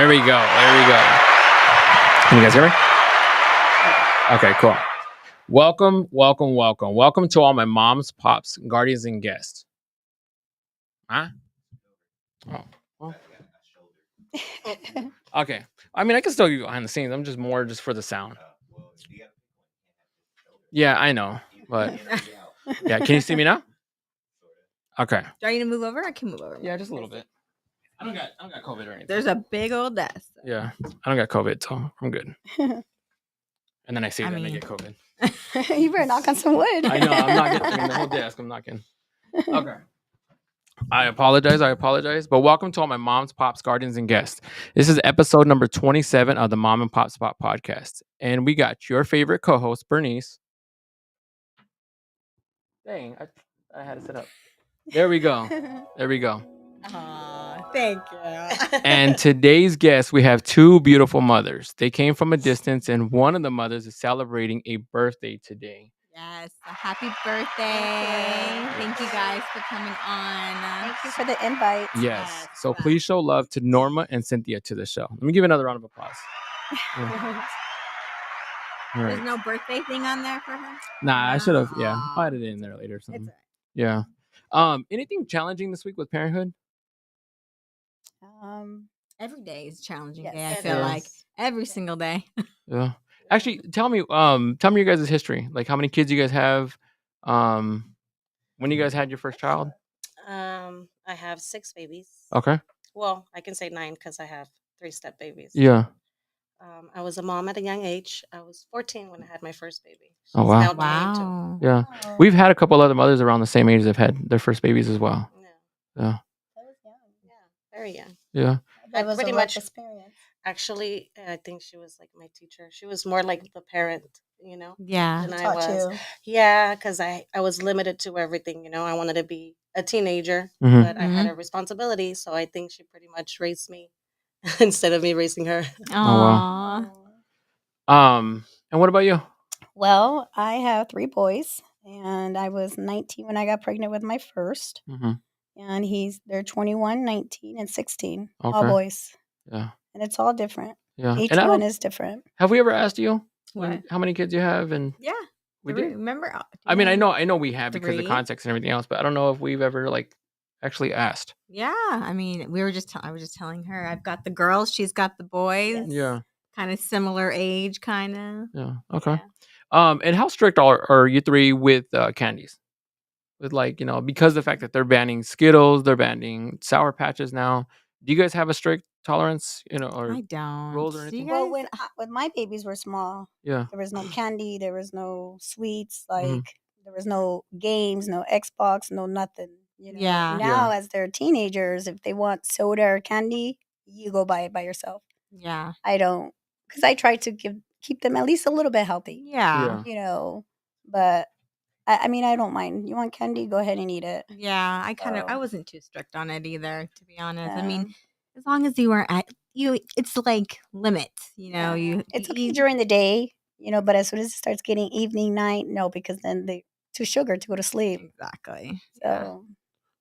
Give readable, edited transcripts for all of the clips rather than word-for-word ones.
There we go. There we go. Can you guys hear me? Okay, cool. Welcome to all my moms, pops, guardians, and guests. Huh? Oh, well. Okay. I mean, I can still be behind the scenes. I'm just more just for the sound. Yeah, I know. But yeah, can you see me now? Okay. Do I need to move over? I can move over. Yeah, just a little bit. I don't got COVID or anything. There's a big old desk. Yeah, I don't got COVID, so I'm good. And then I say that and I get COVID. You better knock on some wood. I know. I'm not getting the whole desk. I'm knocking. Okay. I apologize. But welcome to all my moms, pops, guardians, and guests. This is episode number 27 of the Mom and Pop Spot podcast. And we got your favorite co-host, Bernice. Dang, I had to sit up. There we go. Aw, thank you. And today's guests, we have two beautiful mothers. They came from a distance, and one of the mothers is celebrating a birthday today. Yes, a happy birthday. Thank you guys for coming on. Thank you for the invite. Yes. So please show love to Norma and Cynthia to the show. Let me give another round of applause. Yeah. There's no birthday thing on there for her? Nah, I should have. Yeah, I'll add it in there later or something. Yeah. Anything challenging this week with parenthood? Every day is challenging day. Yes. I feel like every single day. Yeah. Actually, tell me your guys' history. Like how many kids you guys have? When you guys had your first child? I have 6 babies. Okay. Well, I can say 9 because I have 3 step babies. Yeah. I was a mom at a young age. I was 14 when I had my first baby. Oh, wow. Now 22. Wow. Yeah. We've had a couple other mothers around the same age that have had their first babies as well. Yeah. That was young. Yeah, very young. Yeah. That was pretty a much rough experience. Actually, I think she was like my teacher. She was more like the parent, Yeah. than I Taught was. you. Yeah, because I was limited to everything. I wanted to be a teenager, Mhm. but I had a responsibility. So I think she pretty much raised me instead of me raising her. Aww. And what about you? Well, I have 3 boys, and I was 19 when I got pregnant with my first. Mm-hmm. And they're 21, 19, and 16. All Okay. boys. Yeah. And it's all different. Yeah. Each And one is different. have we ever asked you What? how many kids you have? And Yeah. we Three. did. Remember? I mean, I know we have because of the 3. context and everything else, but I don't know if we've ever actually asked. Yeah. I mean, I was just telling her I've got the girls, she's got the boys. Yes. Yeah. Kind of similar age, kind of. Yeah. Okay. Yeah. And how strict are you 3 with candies? With because of the fact that they're banning Skittles, they're banning Sour Patches now. Do you guys have a strict tolerance, or I don't. rules or Do anything? you Well, guys? when my babies were small, Yeah. there was no candy, there was no sweets, Mhm. there was no games, no Xbox, no nothing. Yeah. Now, as they're teenagers, if they want soda or candy, you go buy it by yourself. Yeah. I don't, because I try to keep them at least a little bit healthy. Yeah. But I mean, I don't mind. You want candy? Go ahead and eat it. Yeah. I So, wasn't too strict on it either, to be honest. I yeah. mean, as long as you weren't it's like limits, Yeah. you It's okay eat. during the day, but as soon as it starts getting evening, night, no, because then they too sugar to go to sleep. Exactly. Yeah. So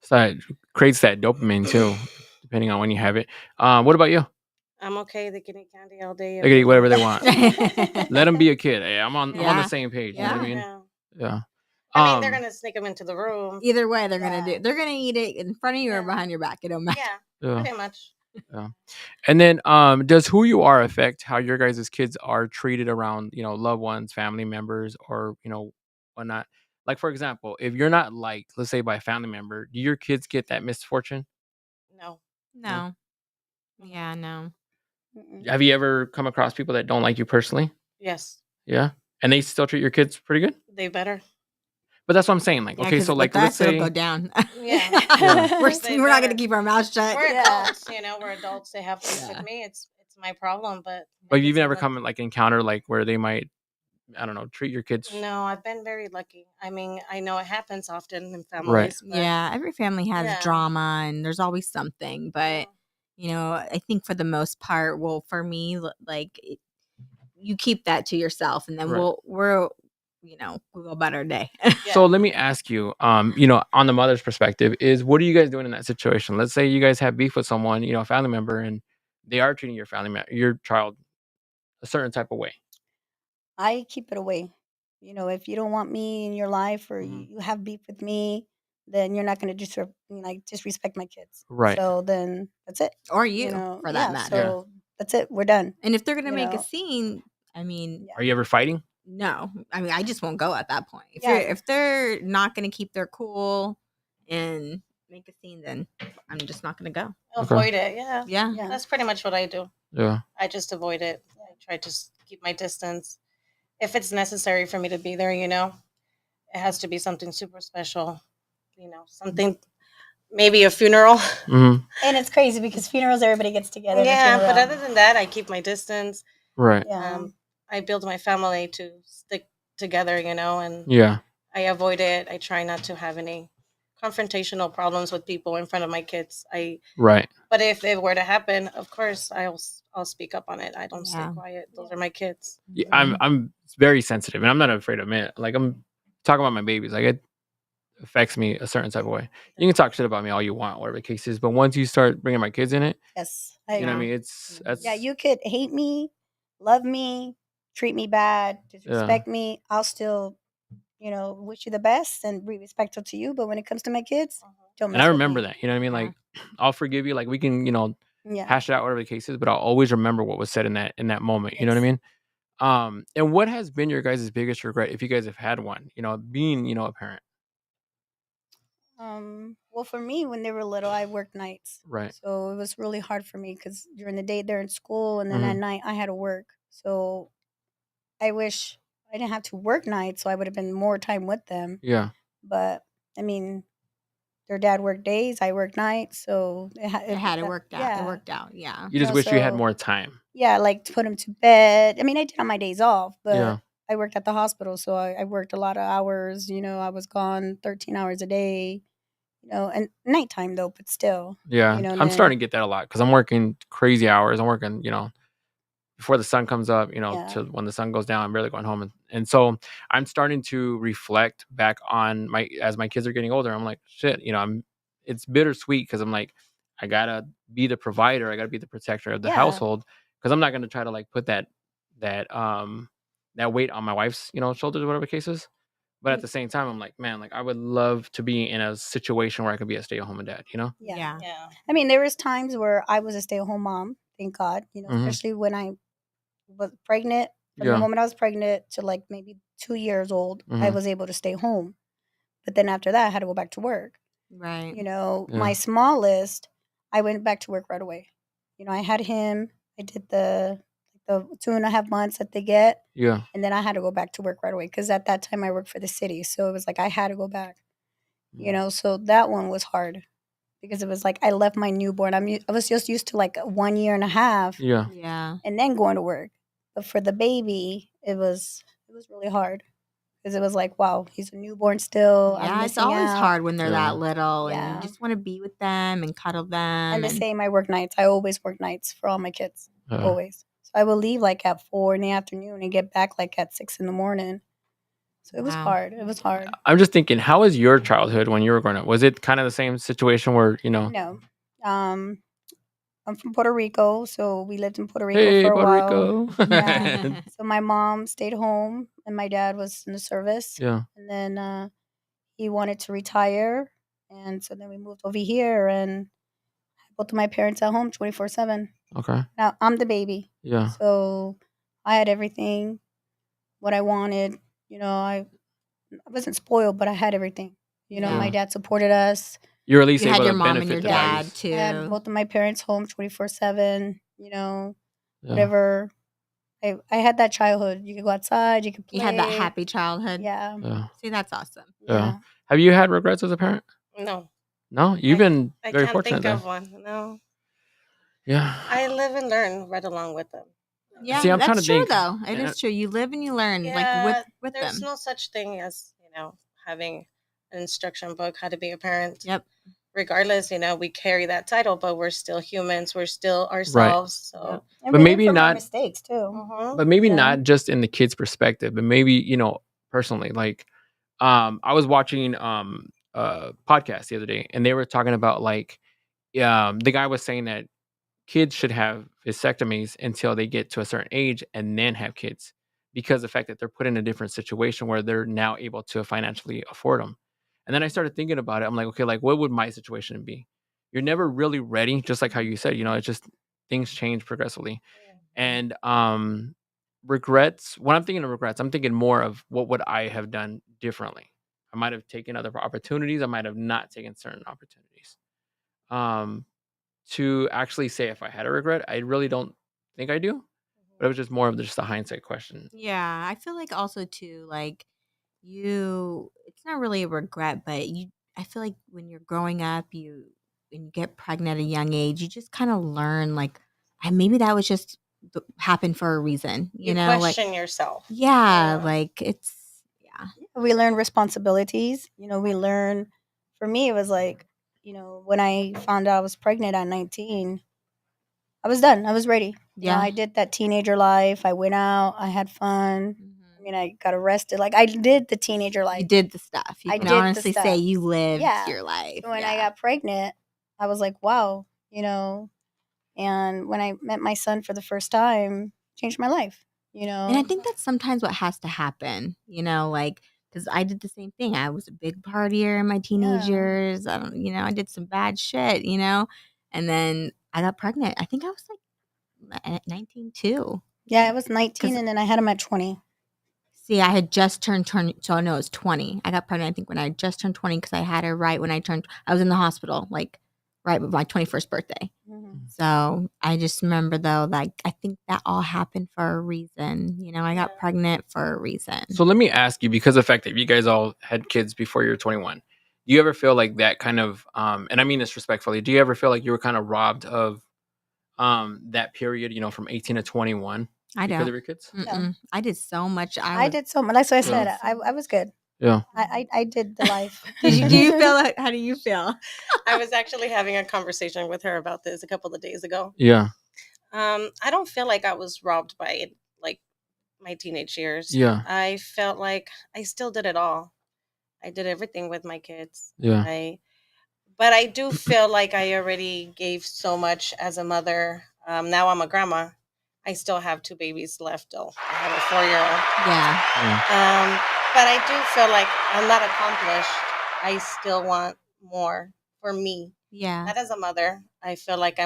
So that creates that dopamine too, depending on when you have it. What about you? I'm okay. They can eat candy all day. They can eat whatever they day. want. Let them be a kid. Hey, I'm on the Yeah. same page. You know what I mean? Yeah. Yeah. I mean, they're gonna sneak them into the room. Either way, they're Yeah. they're gonna eat it in front of you or Yeah. behind your back. It don't matter. Yeah, Yeah. pretty much. Yeah. And then does who you are affect how your guys' kids are treated around, loved ones, family members, or, whatnot? Like, for example, if you're not liked, let's say by a family member, do your kids get that misfortune? No. No. Yeah, no. mm-mm. Have you ever come across people that don't like you personally? Yes, Yeah. And they still treat your kids pretty good? they better. But that's what I'm saying. Like, Yeah, okay, 'cause so with let's us, it'll say go down. Yeah. Yeah. we're They we're not better. gonna keep our mouths shut. We're Yeah. adults, we're adults. They have to Yeah. with me. It's my problem, but But maybe you've never someone- come encounter where they might, I don't know, treat your kids. No, I've been very lucky. I mean, I know it happens often in Right. families. But Yeah, every family has Yeah. drama and there's always something, but Yeah. I think for the most part, well, for me, you keep that to yourself, and then Right. we'll go about our day. So let me ask you, on the mother's perspective, is what are you guys doing in that situation? Let's say you guys have beef with someone, a family member, and they are treating your child a certain type of way? I keep it away. If you don't want me in your life or Mhm. you have beef with me, then you're not going to disrespect my kids. Right. So then that's it. Or you, for that Yeah. matter. So that's it. We're done. And if they're gonna You make a know. scene, I mean, Yeah. Are you ever fighting? no. I mean, I just won't go at that point. Yeah. If they're not gonna keep their cool and make a scene, then I'm just not gonna go. Avoid it. Yeah. Yeah. Yeah. That's pretty much what I do. Yeah. I just avoid it. I try to keep my distance. If it's necessary for me to be there, it has to be something super special. Something, maybe a funeral. Hmm. And it's crazy because funerals, everybody gets together. at a Yeah, but funeral. other than that, I keep my distance. Right. Yeah. I build my family to stick together, and Yeah. I avoid it. I try not to have any confrontational problems with people in front of my kids. Right. But if it were to happen, of course, I'll speak up on it. I don't stay Yeah. quiet. Those are my kids. Yeah, I'm very sensitive, and I'm not afraid to admit it. Like, I'm talking about my babies. Like, it affects me a certain type of way. You can talk shit about me all you want, whatever the case is, but once you start bringing my kids in it, Yes. you know what I Yeah. mean? That's Yeah, you could hate me, love me, treat me bad, disrespect me. I'll still, wish you the best and be respectful to you. But when it comes to my kids, don't mess and I with remember me. that. You know what I mean? Yeah. Like, I'll forgive you. Like, we can, Yeah. hash it out, whatever the case is, but I'll always remember what was said in that moment. You know what I Yes. mean? And what has been your guys' biggest regret, if you guys have had one? Being a parent. Well, for me, when they were little, I worked nights. Right. So it was really hard for me because during the day they're in school and then at Mhm. night I had to work. So I wish I didn't have to work nights, so I would have been more time with them. Yeah. But I mean, their dad worked days, I worked nights, so It had it worked out. Yeah. It worked out. Yeah. You just No, wish you had so- more time. Yeah, like to put him to bed. I mean, I did on my days off, but Yeah. I worked at the hospital, so I worked a lot of hours. I was gone 13 hours a day. And nighttime though, but still. Yeah. and I'm then- starting to get that a lot because I'm working crazy hours. I'm working, before the sun comes up, Yeah. to when the sun goes down. I'm barely going home. And so I'm starting to reflect back on as my kids are getting older. I'm like, shit, it's bittersweet because I'm like, I gotta be the provider. I gotta be the protector of the Yeah. household because I'm not gonna try to like put that weight on my wife's, shoulders or whatever the case is. But at the same time, I'm like, man, like I would love to be in a situation where I could be a stay-at-home dad. Yeah. Yeah. I mean, there was times where I was a stay-at-home mom, thank God, Mhm. especially when I was pregnant. From Yeah. the moment I was pregnant to like maybe 2 years old, I Mhm. was able to stay home. But then after that, I had to go back to work. Right. Yeah. My smallest, I went back to work right away. I had him. I did the 2.5 months that they get, Yeah. and then I had to go back to work right away because at that time I worked for the city, so it was like I had to go back. So that one was hard because it was like I left my newborn. I was just used to like 1 year and a half, Yeah. Yeah. and then going to work. But for the baby, it was really hard because it was like, wow, he's a newborn still. I'm Yeah. It's missing always out. hard when they're Yeah. that little and Yeah. you just want to be with them and cuddle them. And the same, I work nights. I always work nights for all my kids. Yeah. Always. So I will leave like at 4 in the afternoon and get back like at 6 in the morning. So it was Wow. hard. It was hard. I'm just thinking, how was your childhood when you were growing up? Was it kind of the same situation where, No. I'm from Puerto Rico, so we lived in Puerto Rico hey, for a Puerto while. Rico. Yeah. So my mom stayed home and my dad was in the service. Yeah. And then he wanted to retire. And so then we moved over here and both of my parents at home 24/7. Okay. Now I'm the baby. Yeah. So I had everything, what I wanted. I wasn't spoiled, but I had everything. Yeah. My dad supported us. You're at least You able had your to mom benefit and your the dad values. too. I had both of my parents home 24/7. Yeah. Whatever. I had that childhood. You could go outside. You could play. You had that happy childhood. Yeah. Yeah. See, that's awesome. Yeah. Have you had regrets as a parent? No. No? You've been I very can't fortunate think of then. one. No. Yeah. I live and learn right along with them. Yeah, See, I'm trying that's to true think. though. It Yeah. is true. You live and you learn, like Yeah, with there's them. no such thing as, having an instruction book, how to be a parent. Yep. Regardless, we carry that title, but we're still humans. We're still ourselves. So, And But we learn maybe from our not- mistakes too. mhm. But maybe Yeah. not just in the kid's perspective, but maybe, personally. Like, I was watching a podcast the other day and they were talking about like the guy was saying that kids should have vasectomies until they get to a certain age and then have kids, because the fact that they're put in a different situation where they're now able to financially afford them. And then I started thinking about it. I'm like, okay, like what would my situation be? You're never really ready, just like how you said, it's just things change progressively. And regrets, when I'm thinking of regrets, I'm thinking more of what would I have done differently. I might have taken other opportunities. I might have not taken certain opportunities. To actually say if I had a regret, I really don't think I do. But it was just more of just a hindsight question. Yeah, I feel like also too, like it's not really a regret, but I feel like when you're growing up, when you get pregnant at a young age, you just kind of learn like, maybe that was just happened for a reason, You like, question yourself. yeah, like yeah. We learn responsibilities. We learn. For me, it was like, when I found out I was pregnant at 19, I was done. I was ready. Yeah. I did that teenager life. I went out. I had fun. I Mhm. mean, I got arrested. Like, I did the teenager life. You did the stuff. You I can did the honestly say stuff. you lived Yeah. your life. When I got pregnant, I was like, wow, and when I met my son for the first time, changed my life, And I think that's sometimes what has to happen, like, because I did the same thing. I was a big partier in my teenage years. I did some bad shit, and then I got pregnant. I think I was like at 19 too. Yeah, I was 19 and then I had him at 20. See, I had just turned, so no, it was 20. I got pregnant, I think, when I just turned 20 because I had her right when I was in the hospital, like right with my 21st birthday. Mm-hmm. So I just remember though, like, I think that all happened for a reason. I got pregnant for a reason. So let me ask you, because of the fact that you guys all had kids before you were 21, do you ever feel like that kind of, and I mean this respectfully, do you ever feel like you were kind of robbed of that period, from 18 to 21 I because don't. of your kids? Mm-mm. I did so much. I did so much. That's what I said. Yeah. I was good. Yeah. I did the life. Do you feel like, how do you feel? I was actually having a conversation with her about this a couple of days ago. Yeah. I don't feel like I was robbed by like my teenage years. Yeah. I felt like I still did it all. I did everything with my kids. Yeah. But I do feel like I already gave so much as a mother. Now I'm a grandma. I still have 2 babies left. Though I have a 4-year-old. Yeah. But I do feel like I'm not accomplished. I still want more for me. Yeah. Not as a mother. I feel like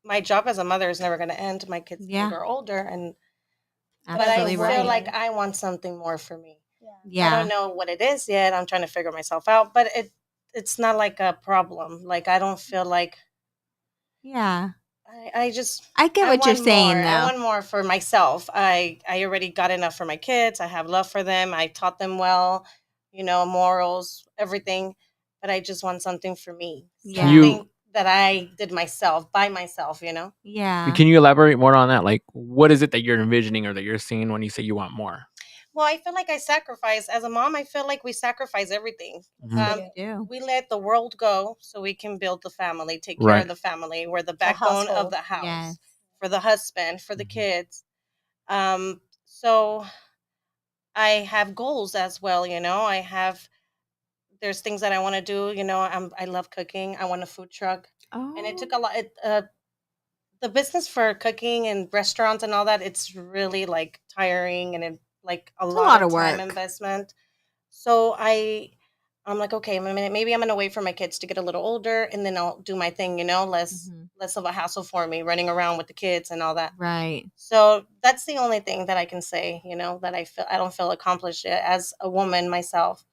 my job as a mother is never going to end. My kids Yeah. are older, and Absolutely but I feel right. like I want something more for me. Yeah. I don't know what it is yet. I'm trying to figure myself out, but it's not like a problem. Like, I don't feel like. Yeah. I get what you're want saying, more. though. I want more for myself. I already got enough for my kids. I have love for them. I taught them well, morals, everything. But I just want something for me. Yeah. Something that I did myself, by myself, Yeah. Can you elaborate more on that? Like, what is it that you're envisioning or that you're seeing when you say you want more? Well, I feel like I sacrifice. As a mom, I feel like we sacrifice everything. We do. We let the world go so we can build the family, take care of the family. We're the backbone of the house. Yes. For the husband, for the kids. So I have goals as well, there's things that I want to do, I love cooking. I want a food truck. Oh. And it took a lot. The business for cooking and restaurants and all that, it's really like tiring and a lot of time investment. So I'm like, okay, maybe I'm gonna wait for my kids to get a little older, and then I'll do my thing. Less of a hassle for me running around with the kids and all that. Right. So that's the only thing that I can say. That I don't feel accomplished yet as a woman myself.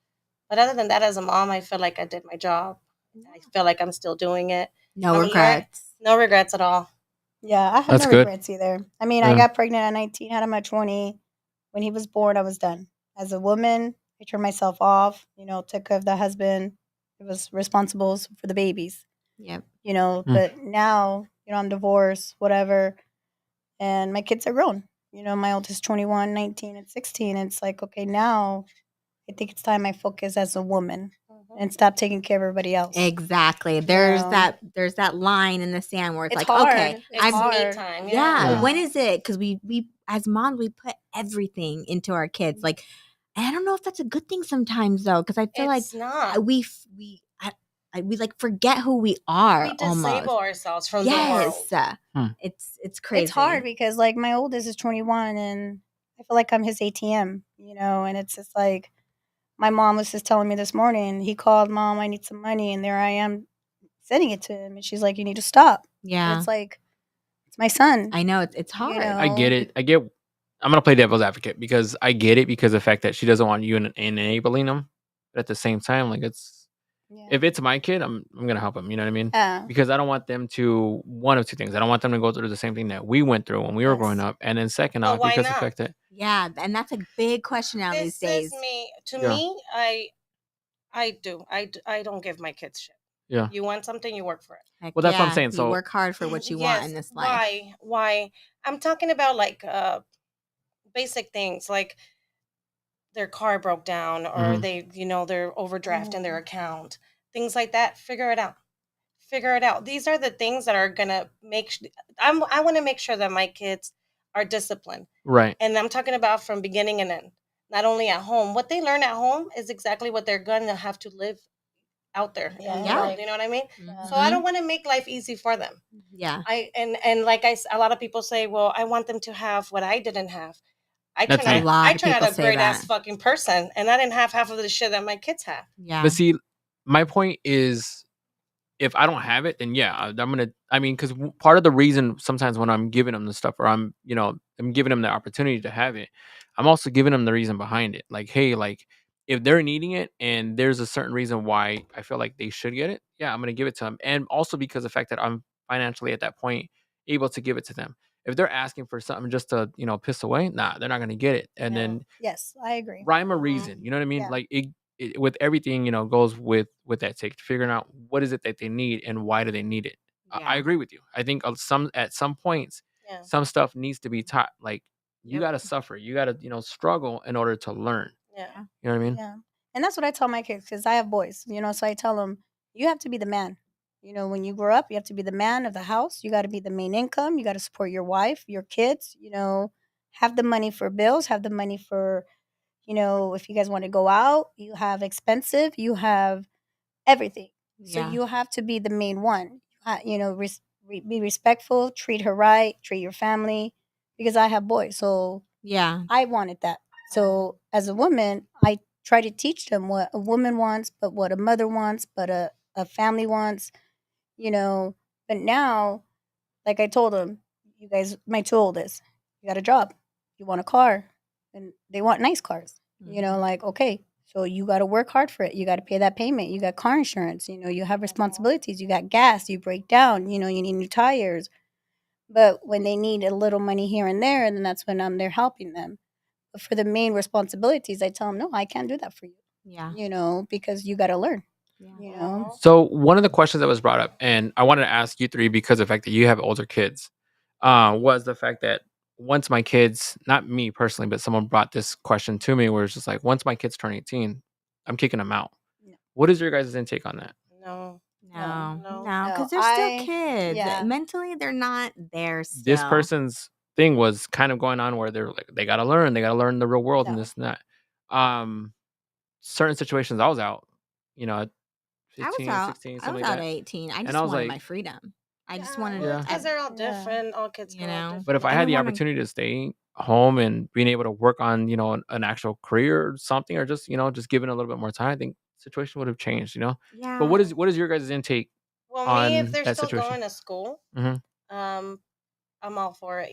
But other than that, as a mom, I feel like I did my job. I feel like I'm still doing it. No regrets. No regrets at all. Yeah, I have no regrets either. I mean, I got pregnant at 19, had him at 20. When he was born, I was done. As a woman, I turned myself off, took care of the husband. It was responsible for the babies. Yep. But now, I'm divorced, whatever. And my kids are grown. My oldest 21, 19, and 16. It's like, okay, now I think it's time I focus as a woman and stop taking care of everybody else. Exactly. There's that line in the sand where it's like, hard. okay, it's me time. Yeah. When is it? Because we as moms, we put everything into our kids. Like, and I don't know if that's a good thing sometimes though, because I feel it's not. we like forget who we are. We disable almost. ourselves from the world. Yes, it's crazy. It's hard because like my oldest is 21 and I feel like I'm his ATM, and it's just like my mom was just telling me this morning, he called, Mom, I need some money, and there I am sending it to him, and she's like, you need to stop. And Yeah, it's like, it's my son. I know it's hard. I get it. I'm gonna play devil's advocate because I get it because of the fact that she doesn't want you enabling them, but at the same time, like if it's my kid, I'm gonna help him. You know what I mean? Because I don't want them to one of two things. I don't want them to go through the same thing that we went through when we were growing up, and then second But off, why because of the not? fact that Yeah, and that's a big question now these days. Me, I don't give my kids shit. Yeah. You want something, you work for it. Heck Well, that's what I'm yeah, saying. you So work hard for what you want in this life. Why? I'm talking about like basic things like their car broke down or they're overdraft in their account, things like that. Figure it out. These are the things that are gonna make I want to make sure that my kids are disciplined, right. and I'm talking about from beginning and end, not only at home. What they learn at home is exactly what they're gonna have to live out there in the world. You know what I mean? So I don't want to make life easy for them. Yeah. And like a lot of people say, well, I want them to have what I didn't have. I That's turned me. out a great ass fucking person, and I didn't have half of the shit that my kids have. Yeah. But see, my point is, if I don't have it, then yeah, because part of the reason sometimes when I'm giving them the stuff, or I'm giving them the opportunity to have it, I'm also giving them the reason behind it. Like, hey, like if they're needing it and there's a certain reason why I feel like they should get it, yeah, I'm gonna give it to them, and also because of the fact that I'm financially at that point able to give it to them. If they're asking for something just to piss away, nah, they're not gonna get it. And then yes, I agree. Rhyme or reason, you know what I mean? Yeah. Like it with everything, goes with that take figuring out what is it that they need and why do they need it. I agree with you. I think at some points, some stuff needs to be taught. Like you got to suffer, you got to struggle in order to learn. Yeah, you know what I mean. Yeah, and that's what I tell my kids because I have boys. So I tell them you have to be the man. When you grow up, you have to be the man of the house. You got to be the main income. You got to support your wife, your kids. Have the money for bills. Have the money for if you guys want to go out, you have expensive, you have everything. So you have to be the main one. Be respectful, treat her right, treat your family. Because I have boys, so yeah, I wanted that. So as a woman, I try to teach them what a woman wants, but what a mother wants, but a family wants. But now, like I told them, you guys, my two oldest, you got a job, you want a car, and they want nice cars. Like, okay, so you got to work hard for it. You got to pay that payment. You got car insurance. You have responsibilities. You got gas. You break down. You need new tires. But when they need a little money here and there, then that's when I'm there helping them. But for the main responsibilities, I tell them, no, I can't do that for you. Yeah. Because you got to learn. Yeah. So one of the questions that was brought up, and I wanted to ask you three because of the fact that you have older kids, was the fact that once my kids, not me personally, but someone brought this question to me where it's just like, once my kids turn 18, I'm kicking them out. No. What is your guys' intake on that? No, No, because they're still kids. yeah. Mentally, they're not there still. This person's thing was kind of going on where they're like, they got to learn the real world and No. this and that. Certain situations I was out, at 15, I was 16, I something was like out that. at 18. I And just I was wanted like- my freedom. I just Yeah, wanted Yeah. because they're all different. All kids, You know? But if I I had don't the wanna- opportunity to stay home and being able to work on, an actual career or something, or just, just given a little bit more time, I think the situation would have changed, Yeah. But what is your guys' intake? well, on me, if they're that still situation? going to school, Mhm. I'm all for it.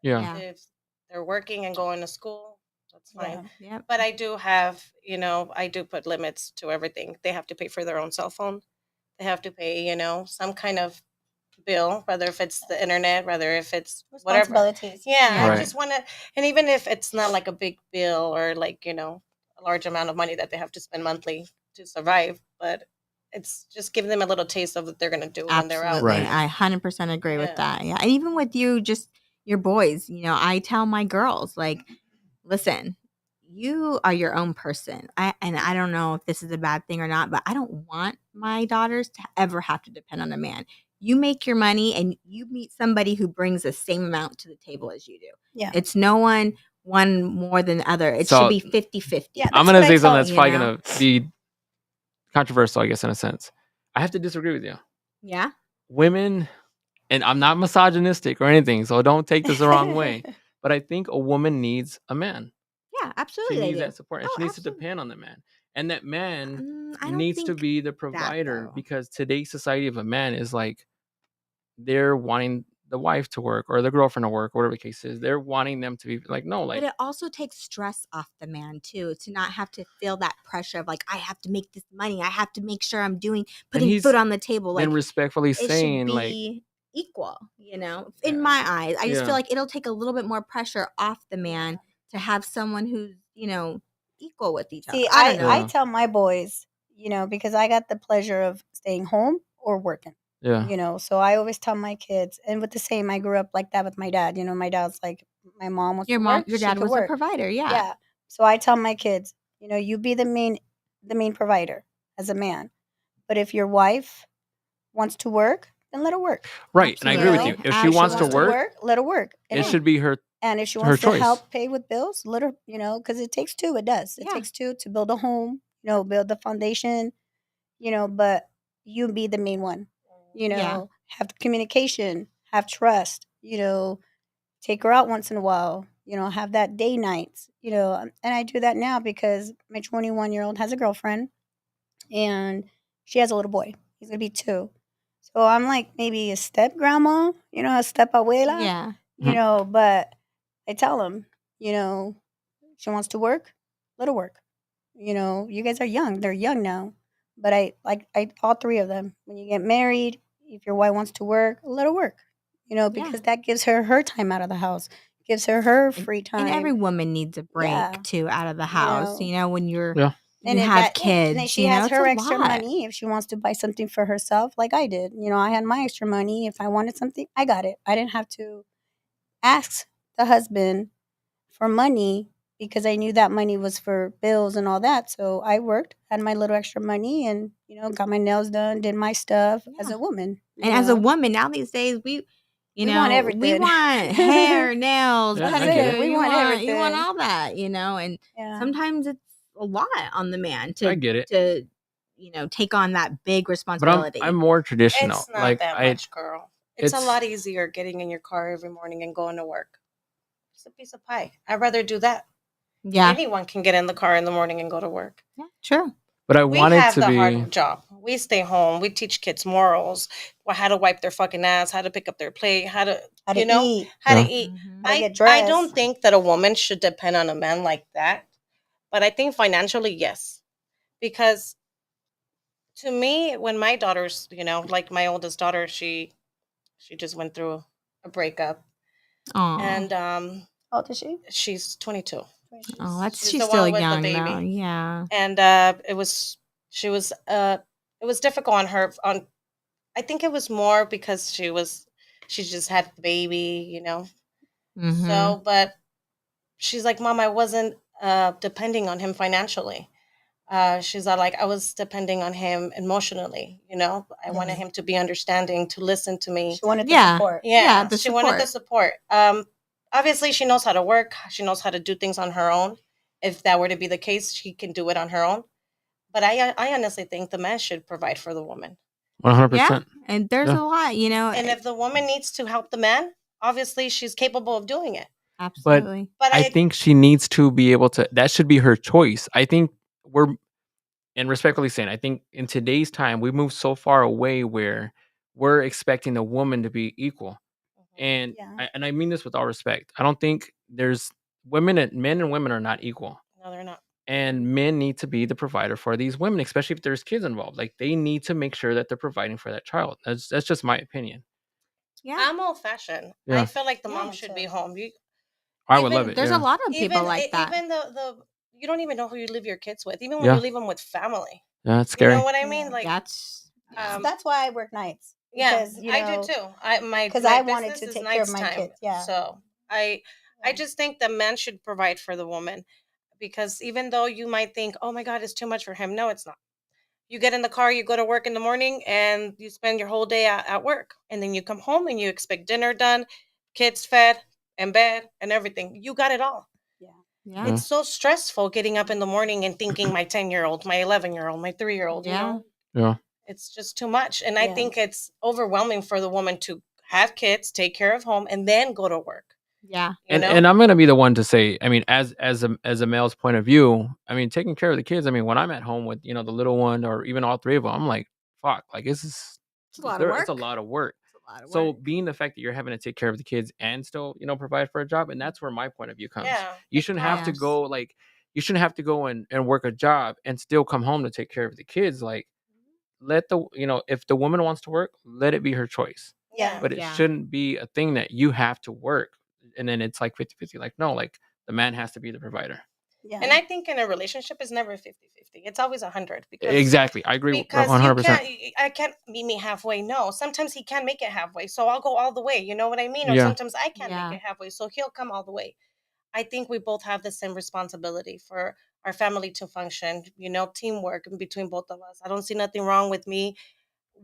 Yeah. If they're working and going to school, that's fine. Yeah. Yep. But I do have, I do put limits to everything. They have to pay for their own cell phone. They have to pay, some kind of bill, whether if it's the internet, whether if it's whatever. Responsibilities. Yeah, Right. I just want to, and even if it's not like a big bill or like, a large amount of money that they have to spend monthly to survive, but it's just giving them a little taste of what they're going to do when they're out. Absolutely. Right. I 100% agree Yeah. with that. Yeah. And even with you, just your boys, I tell my girls, like, listen, you are your own person. And I don't know if this is a bad thing or not, but I don't want my daughters to ever have to depend on a man. You make your money and you meet somebody who brings the same amount to the table as you do. Yeah. It's no one more than the other. It So- should be 50-50. Yeah. I'm That's going to what I say something tell that's you, probably going to be controversial, I guess, in a sense. I have to disagree with you. Yeah. Women, and I'm not misogynistic or anything, so don't take this the wrong way. But I think a woman needs a man. Yeah, She absolutely. They needs do. that support, and Oh, she needs to absolutely. depend on the man. And that man I don't needs to think be the that, provider, though. because today's society of a man is like they're wanting the wife to work or the girlfriend to work, whatever the case is. They're wanting them to be like, no, But like, it also takes stress off the man too, to not have to feel that pressure of like, I have to make this money. I have to make sure I'm putting he's food on the table. Like, then respectfully it should saying like, be equal, in Yeah. my eyes. I just Yeah. feel like it'll take a little bit more pressure off the man to have someone who's, equal with each other. See, I don't know. I tell my boys, because I got the pleasure of staying home or working. yeah, So I always tell my kids, and with the same, I grew up like that with my dad. My dad's like, my mom wants Your to mom, work, your she dad can was a work. provider. Yeah. Yeah. So I tell my kids, you be the main provider as a man. But if your wife wants to work, then let her work. right. And I agree with you. Absolutely. If she wants to Absolutely. work, let her work. it should be her. And if she her wants to choice. help pay with bills, let her, because it takes two. It does. It Yeah. takes two to build a home, build the foundation, but you be the main one, Yeah. have communication, have trust, take her out once in a while, have that day nights, and I do that now because my 21-year-old has a girlfriend and she has a little boy. He's going to be 2. So I'm like maybe a step grandma, a step abuela, Yeah. but I tell him, she wants to work, let her work. You guys are young. They're young now. But I all 3 of them. When you get married, if your wife wants to work, let her work. Because that gives her time out of the house. Gives her free time. And every woman needs a break too out of the house. When you're Yeah. you have kids. And then she has her it's a extra lot. money if she wants to buy something for herself, like I did. I had my extra money. If I wanted something, I got it. I didn't have to ask the husband for money because I knew that money was for bills and all that. So I worked, had my little extra money, and got my nails done, did my stuff as a woman. And as a woman now these days, we want everything. We want hair, nails, Yeah, I get pedicure. it. We You want want everything. all that, and sometimes it's a lot on the man I get it. to take on that big But responsibility. I'm more traditional. It's not like that much, girl. It's a it's- lot easier getting in your car every morning and going to work. It's a piece of pie. I'd rather do that. Yeah. Anyone can get in the car in the morning and go to work. Yeah, true. But I We wanted have to the be. hard job. We stay home. We teach kids morals, how to wipe their fucking ass, how to pick up their plate, how to eat. how Yeah. to eat. Mhm. How to get I don't dressed. think that a woman should depend on a man like that. But I think financially, yes. Because to me, when my daughters, like my oldest daughter, she just went through a breakup. Aw. And How old is she? she's 22. Oh, She's she's the still one with the young baby. though. Yeah. And it was difficult on her. I think it was more because she just had the baby, Mhm. So, but she's like, Mom, I wasn't depending on him financially. She's like, I was depending on him emotionally. I wanted him to be understanding, to listen to me. She wanted the Yeah. support. Yeah, the she wanted the support. Obviously, she knows how to work. She knows how to do things on her own. If that were to be the case, she can do it on her own. But I honestly think the man should provide for the woman. 100%. Yeah. And there's Yeah. a lot, And if the woman needs to help the man, obviously she's capable of doing it. absolutely. But I think she needs to be able to. That should be her choice. I think and respectfully saying, I think in today's time we move so far away where we're expecting a woman to be equal. And Yeah. I mean this with all respect. I don't think there's men and women are not equal. No, they're not. And men need to be the provider for these women, especially if there's kids involved. Like they need to make sure that they're providing for that child. That's just my opinion. Yeah. I'm old fashioned. Yeah. I feel like the Yeah, mom me should too. be home. I would love it. There's yeah. a lot of people like that. Even the you don't even know who you leave your kids with. Even when Yeah. you leave them with family. Yeah, that's scary. You know what I mean? Yeah. Like That's So that's why I work nights. yeah, Because, I do too. because my I wanted business to is take care of my nighttime. kids. Yeah. So I just think the man should provide for the woman, because even though you might think, oh my God, it's too much for him. No, it's not. You get in the car, you go to work in the morning, and you spend your whole day at work, and then you come home and you expect dinner done, kids fed, and bed, and everything. You got it all. yeah. It's so stressful getting up in the morning and thinking my 10-year-old, my 11-year-old, my 3-year-old. Yeah. Yeah. It's just too much. And I think it's overwhelming for the woman to have kids, take care of home, and then go to work. Yeah. And I'm gonna be the one to say, I mean, as a male's point of view, I mean, taking care of the kids. I mean, when I'm at home with the little one or even all three of them, I'm like, fuck, like it's a lot of work. It's a lot of work. It's a lot of So work. being the fact that you're having to take care of the kids and still provide for a job, and that's where my point of view comes. Yeah, You shouldn't have to Yes. go and work a job and still come home to take care of the kids. Like, let the if the woman wants to work, let it be her choice. Yeah. But it Yeah. shouldn't be a thing that you have to work and then it's like 50-50. Like, no, like the man has to be the provider. Yeah. And I think in a relationship it's never 50-50. It's always 100 because Exactly. I agree because 100%. I can't meet me halfway. No, sometimes he can't make it halfway, so I'll go all the way. You know what I mean? Or Yeah. sometimes I can't Yeah. make it halfway, so he'll come all the way. I think we both have the same responsibility for our family to function. Teamwork between both of us. I don't see nothing wrong with me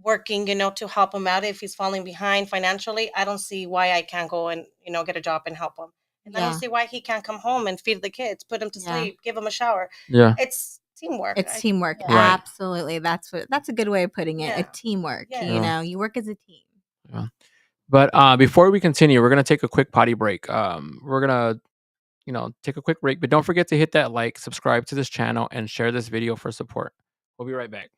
working, to help him out if he's falling behind financially. I don't see why I can't go and get a job and help him. And I don't Yeah. see why he can't come home and feed the kids, put him to Yeah. sleep, give him a shower. Yeah. It's teamwork. It's teamwork. Yeah. Right. Absolutely. That's a good way of putting it. Yeah. A teamwork. Yeah. Yeah. You work as a team. Yeah. But before we continue, we're gonna take a quick potty break. We're gonna take a quick break, but don't forget to hit that like, subscribe to this channel, and share this video for support. We'll be right back.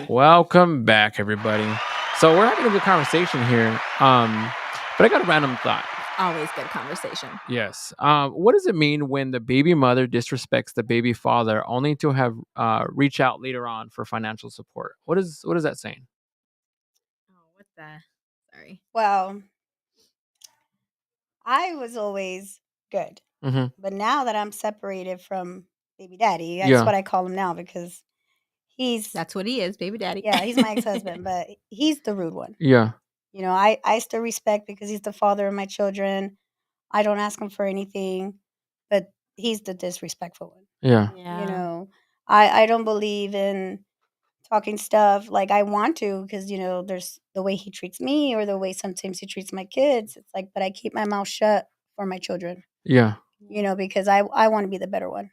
Welcome back, everybody. So we're having a good conversation here. But I got a random thought. Always good conversation. Yes. What does it mean when the baby mother disrespects the baby father only to have reach out later on for financial support? What is that saying? Oh, what the? Sorry. Well, I was always good. Mm-hmm. But now that I'm separated from baby daddy, that's Yeah. what I call him now because That's what he is, baby daddy. yeah, he's my ex-husband, but he's the rude one. Yeah. I still respect because he's the father of my children. I don't ask him for anything, but he's the disrespectful one. Yeah. Yeah. I don't believe in talking stuff like I want to because there's the way he treats me or the way sometimes he treats my kids. It's like, but I keep my mouth shut for my children. Yeah. Because I want to be the better one.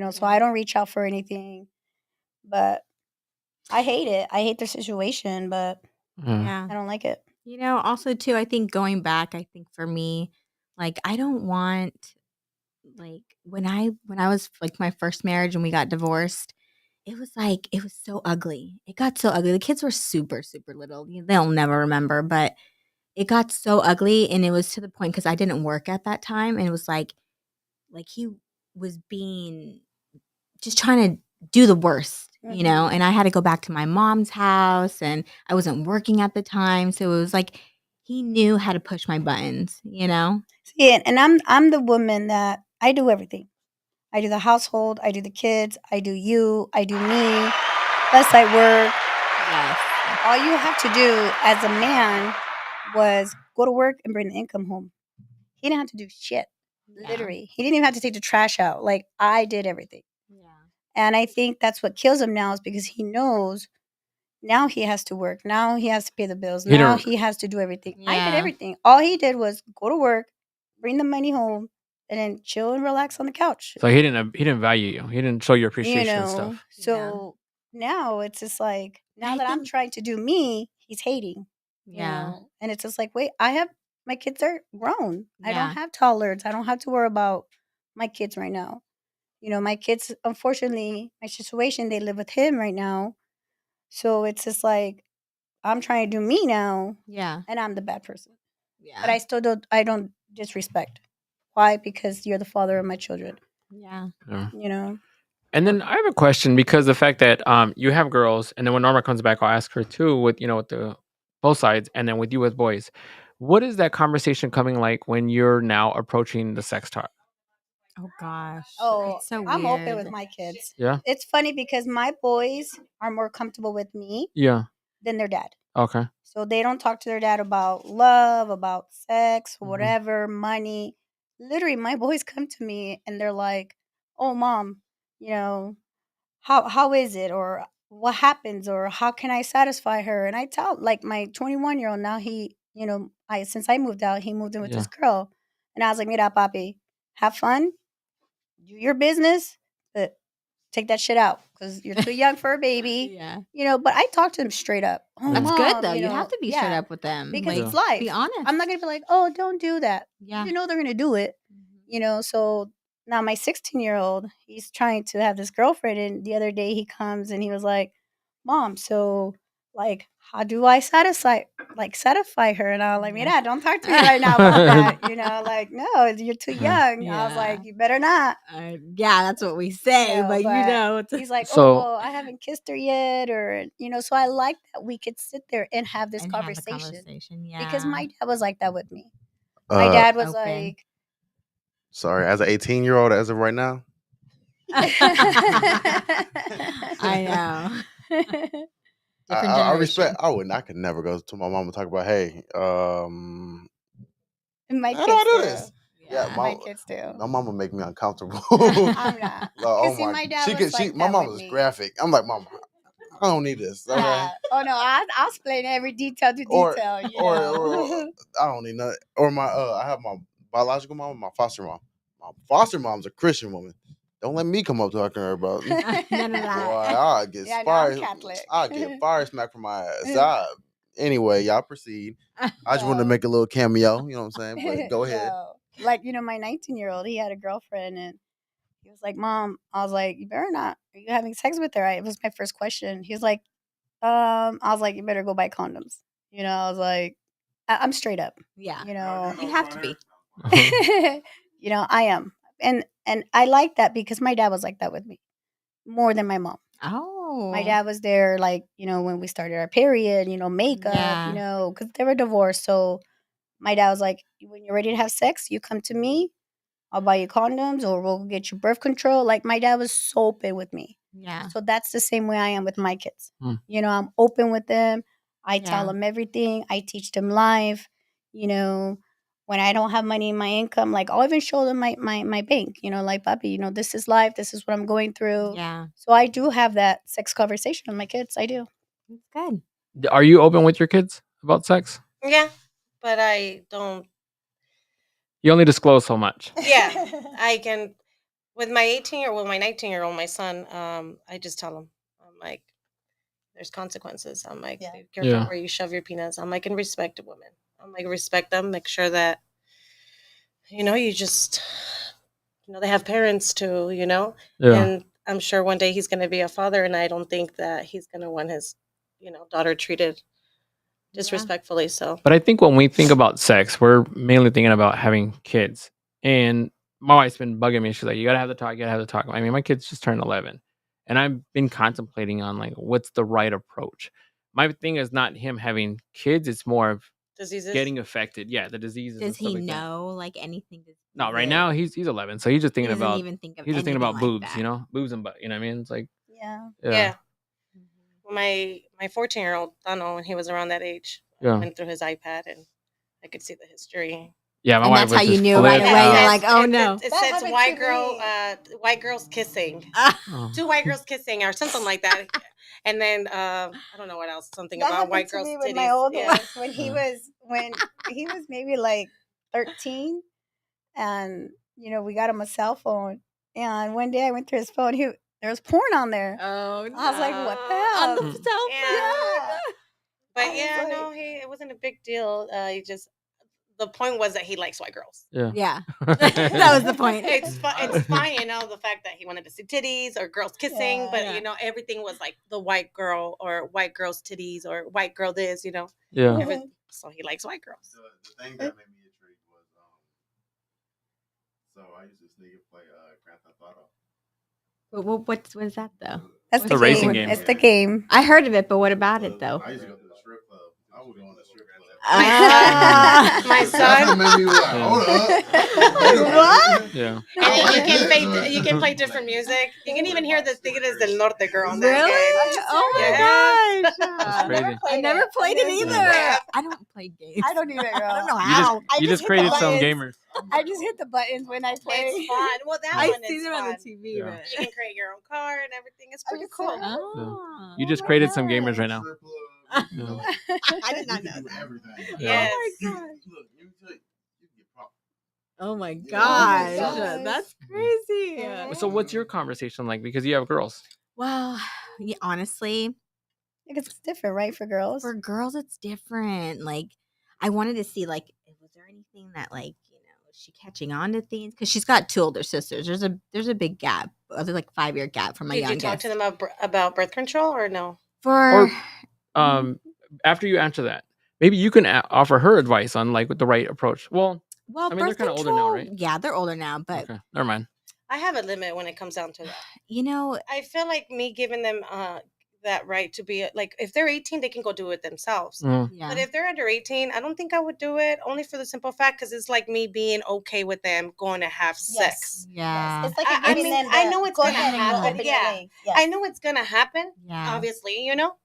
So I don't reach out for anything. But I hate it. I hate the situation, but Yeah. I don't like it. Also too, I think going back, I think for me, like I don't want like when I was like my first marriage and we got divorced, it was so ugly. It got so ugly. The kids were super, super little. They'll never remember, but it got so ugly and it was to the point because I didn't work at that time and it was like he was being just trying to do the worst, and I had to go back to my mom's house and I wasn't working at the time. So it was like he knew how to push my buttons. See, and I'm the woman that I do everything. I do the household, I do the kids, I do you, I do me. Plus I work. Yes. All you have to do as a man was go to work and bring the income home. He didn't have to do shit. Yeah. Literally. He didn't even have to take the trash out. Like I did everything. Yeah. And I think that's what kills him now is because he knows now he has to work. Now he has to pay the bills. Now he has to do everything. I did Yeah. everything. All he did was go to work, bring the money home, and then chill and relax on the couch. So he didn't value you. He didn't show your appreciation and stuff. So now it's just like now that I'm trying to do me, he's hating. Yeah. And it's just like, wait, my kids are grown. I Yeah. don't have toddlers. I don't have to worry about my kids right now. My kids, unfortunately, my situation, they live with him right now. So it's just like I'm trying to do me now, Yeah. and I'm the bad person. Yeah. But I don't disrespect. Why? Because you're the father of my children. Yeah. Yeah. And then I have a question, because the fact that you have girls, and then when Norma comes back, I'll ask her too, with with the both sides, and then with you as boys. What is that conversation coming like when you're now approaching the sex talk? Oh gosh. Oh, It's so I'm open weird. with my kids. Yeah. It's funny because my boys are more comfortable with me Yeah. than their dad. Okay. So they don't talk to their dad about love, about sex, Mhm. whatever, money. Literally, my boys come to me and they're like, "Oh, mom, how is it, or what happens, or how can I satisfy her?" And I tell, like, my 21-year-old now, he, I since I moved out, he moved in with Yeah. this girl, and I was like, "Mira, papi, have fun, do your business, but take that shit out because you're too young for a baby." Yeah. But I talk to them straight up. "Oh, Yeah. That's good mom, though. You have to be straight yeah, up with them. because Like, it's Yeah. life. be honest. I'm not gonna be like, oh, don't do that. Yeah. They're gonna do it. So now my 16-year-old, he's trying to have this girlfriend, and the other day he comes and he was like, "Mom, so like, how do I satisfy her?" And I was like, Yeah. "Mira, don't talk to me right now about that. Like, no, you're too young." I was Yeah. like, "You better not." Yeah, that's what we say, but He's like, "Oh, So- well, I haven't kissed her yet," or so I like that we could sit there and have this and have a conversation. conversation. Yeah. Because my dad was like that with me. My dad was Open. like, Sorry, as an 18-year-old, as of right now, I know. Different I generation. respect. I could never go to my mom and talk about, hey, my how kids do I do do. this? Yeah, My kids do. my mama make me uncomfortable. I'm not. Oh See, my dad she was could. like My that mom with is me. graphic. I'm like, Mama, I don't need this. Okay. Oh no, I'll explain every detail to Or- detail. or I don't need nothing. Or I have my biological mom and my foster mom. My foster mom's a Christian woman. Don't let me come up talking to her about. None of Boy, that. I'll get Yeah, no, I'm fire. Catholic. I'll get fire smack from my ass. Anyway, y'all proceed. I just wanted to No. make a little cameo. You know what I'm saying? But go ahead. No. Like, my 19-year-old, he had a girlfriend, and he was like, "Mom," I was like, "You better not. Are you having sex with her?" It was my first question. He was like, I was like, "You better go buy condoms." I was like, I'm straight up. Yeah. You You have to be. I am. And I like that because my dad was like that with me more than my mom. Oh. My dad was there, like, when we started our period, makeup, Yeah. because they were divorced. So my dad was like, "When you're ready to have sex, you come to me. I'll buy you condoms, or we'll get you birth control." Like, my dad was so open with me. Yeah. So that's the same way I am with my kids. Hmm. I'm open with them. I tell Yeah. them everything. I teach them life. When I don't have money in my income, like, I'll even show them my bank. Like, "Papi, this is life. This is what I'm going through." Yeah. So I do have that sex conversation with my kids. I do. It's good. Are you open with your kids about sex? Yeah, but I don't. You only disclose so much. Yeah, I can. With my 18-year-old, my 19-year-old, my son, I just tell him, I'm like, there's consequences. I'm like, Yeah. be careful Yeah. where you shove your peanuts. I'm like, and respect a woman. I'm like, respect them. Make sure that, you just, they have parents too, Yeah. And I'm sure one day he's going to be a father, and I don't think that he's going to want his, daughter treated disrespectfully. So, But I think when we think about sex, we're mainly thinking about having kids. And my wife's been bugging me. She's like, "You gotta have the talk. You gotta have the talk." I mean, my kid's just turned 11, and I've been contemplating on like what's the right approach. My thing is not him having kids; it's more of diseases. getting affected. Yeah, the diseases. and Does stuff he like that. know like anything? No, right now he's 11, so he's just He thinking doesn't about even think of he's just thinking anything about like boobs, that. boobs and butt. You know what I mean? It's like Yeah. Yeah. My 14-year-old, I don't know, when he was around that age, I Yeah. went through his iPad and I could see the history. Yeah, my And wife that's was how you just knew right flipped away. You're out. like, oh no. It That says happened white to white girls kissing, Oh. two white girls kissing, or something like that. And then I don't know what else. Something That about happened white to girls' me with titties. my older Yeah. one when he was maybe like 13, and we got him a cell phone, and one day I went to his phone. There was porn on there. Oh no. I was like, "What the On hell?" the cell phone. Yeah. Yeah. But I was yeah, like- no, it wasn't a big deal. He just the point was that he likes white girls. Yeah. Yeah. That was the point. It's fine, you know, the fact that he wanted to see titties or girls kissing, but Yeah. you know, everything was like the white girl or white girl's titties or white girl this, you know. Yeah. So he likes white girls. The thing that made me intrigued was so I used to sneak and play Grand Theft Auto. What is that though? That's The the racing game. game. It's the game. I heard of it, but what about it though? I used to go to the strip club. I would go in the strip club. My That's what son. made me like, hold up. What? Yeah. And you can play different music. You can even hear the Tigres del Norte girl on that Really? game. Oh my Yes. gosh. crazy. I never played it either. Yeah. I don't play games. I don't either, girl. I don't know You how. You just hit the created some buttons. gamers. I just hit the buttons when I play. It's fun. Well, that I one see is them on the fun. TV. Yeah. But... You can create your own car and everything. It's pretty cool. cool. Oh. You just created some gamers right now. Strip club, you know, I did not you know can do that. everything. Yes. Oh my gosh. Look, you can get pop. Oh my Yeah. gosh. Oh my gosh. That's crazy. Mhm. So what's your conversation like? Because you have girls. Well, yeah, honestly, Because it's different, right, for girls? for girls, it's different. Like, I wanted to see, like, was there anything that, like, you know, is she catching on to things? Because she's got 2 older sisters. There's a big gap. There's like 5-year gap from my Did you youngest. talk to them about birth control or no? For After you answer that, maybe you can offer her advice on like the right approach. Well, well, I mean, they're birth kinda older control. now, right? Yeah, they're older now, but okay, never mind. I have a limit when it comes down to that. you know, I feel like me giving them that right to be like, if they're 18, they can go do it themselves. Mm. yeah, But if they're under 18, I don't think I would do it, only for the simple fact because it's like me being okay with them going to have sex. yeah, It's like I- you're I giving mean, them I the, know it's go gonna ahead and go happen. open Yeah. your leg. Yes. I know it's gonna happen, yeah. obviously, you know.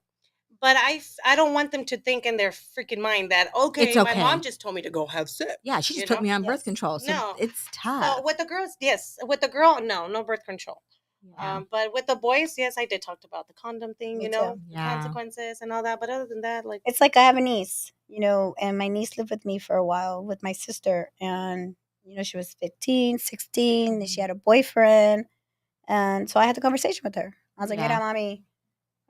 But I don't want them to think in their freaking mind that It's my okay. mom just told me to go have sex. Yeah, she just you put know? me on birth Yes. control, so No. it's tough. So with the girls, yes. With the girl, no birth control. Yeah. But with the boys, yes, I did talk about the condom thing, Me you know, too. the Yeah. consequences and all that. But other than that, like, It's like I have a niece, you know, and my niece lived with me for a while with my sister. And, you know, she was 15, 16, and she had a boyfriend. And so I had the conversation with her. I was like, Yeah. "Mira, mommy,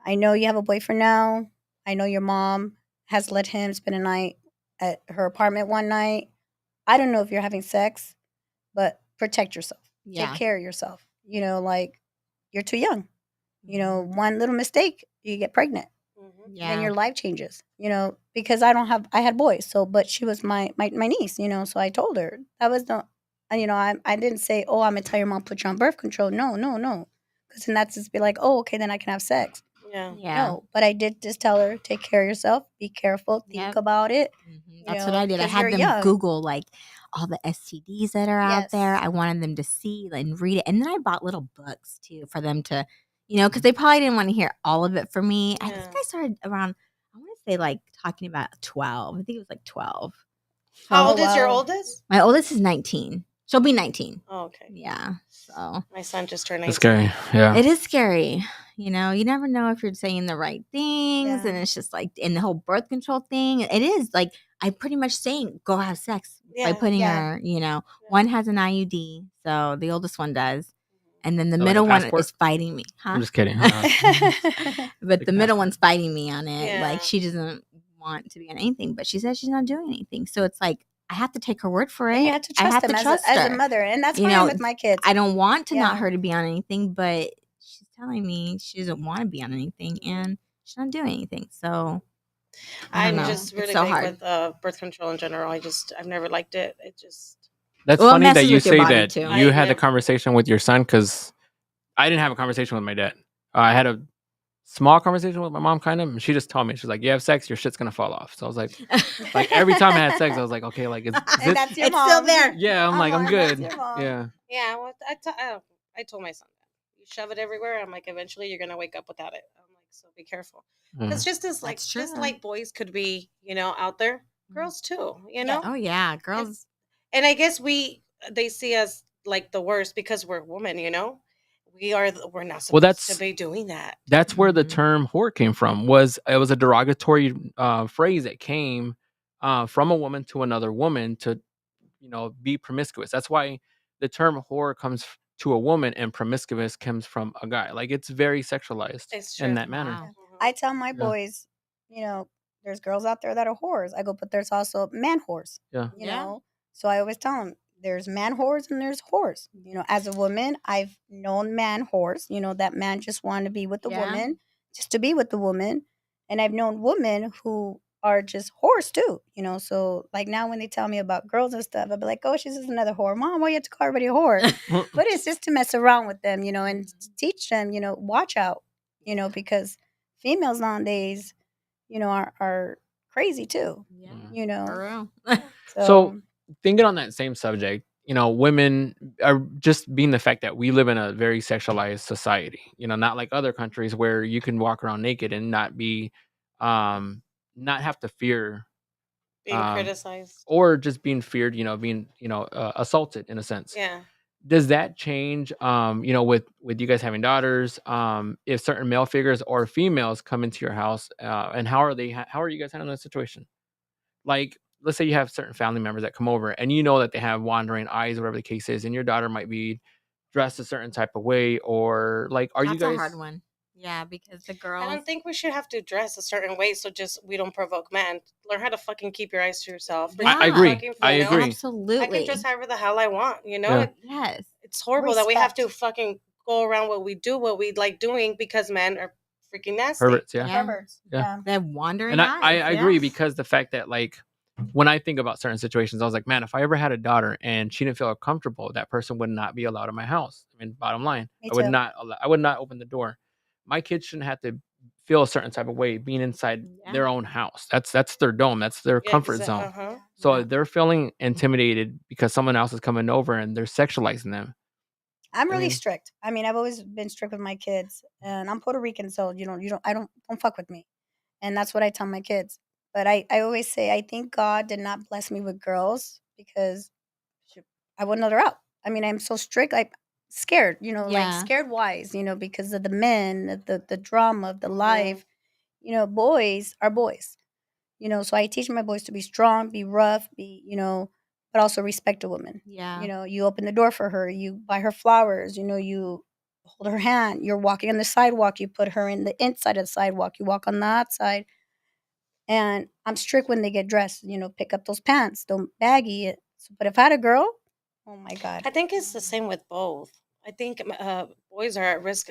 I know you have a boyfriend now. I know your mom has let him spend a night at her apartment one night. I don't know if you're having sex, but protect yourself. Yeah. Take care of yourself. You know, like, you're too young. You know, Mm-hmm. one little mistake, you get pregnant. yeah. Then your life changes, you know, because I had boys. So, but she was my niece, you know, so I told her that was the, you know, I didn't say, oh, I'm going to tell your mom, put you on birth control. No. Because then that's just be like, oh, okay, then I can have sex. yeah. Yeah. No, but I did just tell her, take care of yourself, be careful, think Yep. about it. Mhm. You That's know, what I did. I 'cause had you're them young. Google like all the STDs that are out there. Yes. I wanted them to see and read it. And then I bought little books too for them to, you know, because they probably didn't want to hear all of it from me. I think Yeah. I started around, I want to say like talking about 12. I think it was like 12. How Oh, old is your wow. oldest? My oldest is 19. She'll be 19. Oh, okay. Yeah. So My son just turned 18. That's scary. Yeah. it is scary. You know, you never know if you're saying the right things. Yeah. And it's just like, in the whole birth control thing, it is like, I'm pretty much saying, go have sex by Yeah, putting yeah. her, you know, Yeah. one has an IUD. So the oldest one does. And then the Like a middle one passport? is fighting me. Huh? I'm just kidding. But Like the middle passport. one's fighting me on it. Yeah. Like, she doesn't want to be on anything, but she says she's not doing anything. So it's like, I have to take her word for it. And you have to I trust have them to as, trust as her. a mother. And that's You why know, I'm with my kids. I don't want to not Yeah. her to be on anything, but she's telling me she doesn't want to be on anything and she's not doing anything. So I don't I'm know. just It's really so big hard. with birth control in general. I've never liked it. It just, That's Well, it funny that messes you with your say body, that too. you I had the never- conversation with your son because I didn't have a conversation with my dad. I had a small conversation with my mom, kind of, and she just told me, she's like, "You have sex, your shit's gonna fall off." So I was like every time I had sex, I was like, "Okay, like, is And it?" that's your It's mom. still there. Yeah, I'm like, I'm That's good. your mom. Yeah, yeah. Well, I told my son that you shove it everywhere. I'm like, eventually you're gonna wake up without it. I'm like, so be careful. yeah. Because just as like That's just true. like boys could be, you know, out there, girls too. You know. Oh, yeah. Girls. It's- and I guess they see us like the worst because we're women. You know, we're not supposed that's- to be doing that. That's where the Mhm. term "whore" came from. It was a derogatory phrase that came from a woman to another woman to, you know, be promiscuous. That's why the term "whore" comes to a woman and promiscuous comes from a guy. Like, it's very sexualized It's in true. that manner. Wow. I tell my Yeah. boys, you know, there's girls out there that are whores. I go, but there's also man whores. Yeah. You Yeah. know, so I always tell them there's man whores and there's whores. You know, as a woman, I've known man whores. You know, that man just wanted to be with the Yeah. woman, just to be with the woman, and I've known women who are just whores too. You know, so like now when they tell me about girls and stuff, I'll be like, oh, she's just another whore. Mom, why you have to call everybody a whore? But it's just to mess around with them, you know, and teach them, you know, watch out, you know, because females nowadays, you know, are crazy too, Yeah. you know. For real. So thinking on that same subject, women are just being the fact that we live in a very sexualized society, not like other countries where you can walk around naked and not be, not have to fear, Being um, criticized. or just being feared, being, assaulted in a sense. Yeah. Does that change, with you guys having daughters, if certain male figures or females come into your house, and how are you guys handling that situation? Like, let's say you have certain family members that come over and you know that they have wandering eyes, whatever the case is, and your daughter might be dressed a certain type of way, or like, are you That's a guys? hard one. Yeah, because the I girls. don't think we should have to dress a certain way so just we don't provoke men. Learn how to fucking keep your eyes to yourself. Yeah. I agree. Fucking, I you know? agree. Absolutely. I can dress however the hell I want, you know? Yeah. Yes. It's horrible that we have to Respect. fucking go around what we do, what we like doing because men are freaking nasty. Perverts, yeah. Yeah. Perverts. Yeah. Yeah. They're wandering And I eyes. agree yeah. because the fact that, like, when I think about certain situations, I was like, man, if I ever had a daughter and she didn't feel comfortable, that person would not be allowed in my house. I mean, bottom line, Me I would too. not open the door. My kids shouldn't have to feel a certain type of way being inside Yeah. their own house. That's their dome. That's their comfort zone. Uh-huh. So Yeah. they're feeling intimidated because someone else is coming over and they're sexualizing them. I'm I really mean- strict. I mean, I've always been strict with my kids, and I'm Puerto Rican, so I don't fuck with me, and that's what I tell my kids. But I always say I think God did not bless me with girls because I wouldn't let her out. I mean, I'm so strict, like scared, like Yeah. scared wise, because of the men, the drama of the Mhm. life. Boys are boys. So I teach my boys to be strong, be rough, but also respect a woman. Yeah. You open the door for her, you buy her flowers, you hold her hand. You're walking on the sidewalk, you put her in the inside of the sidewalk, you walk on the outside. And I'm strict when they get dressed, pick up those pants, don't baggy it. But if I had a girl, oh my God. I think it's the same with both. I think boys are at risk.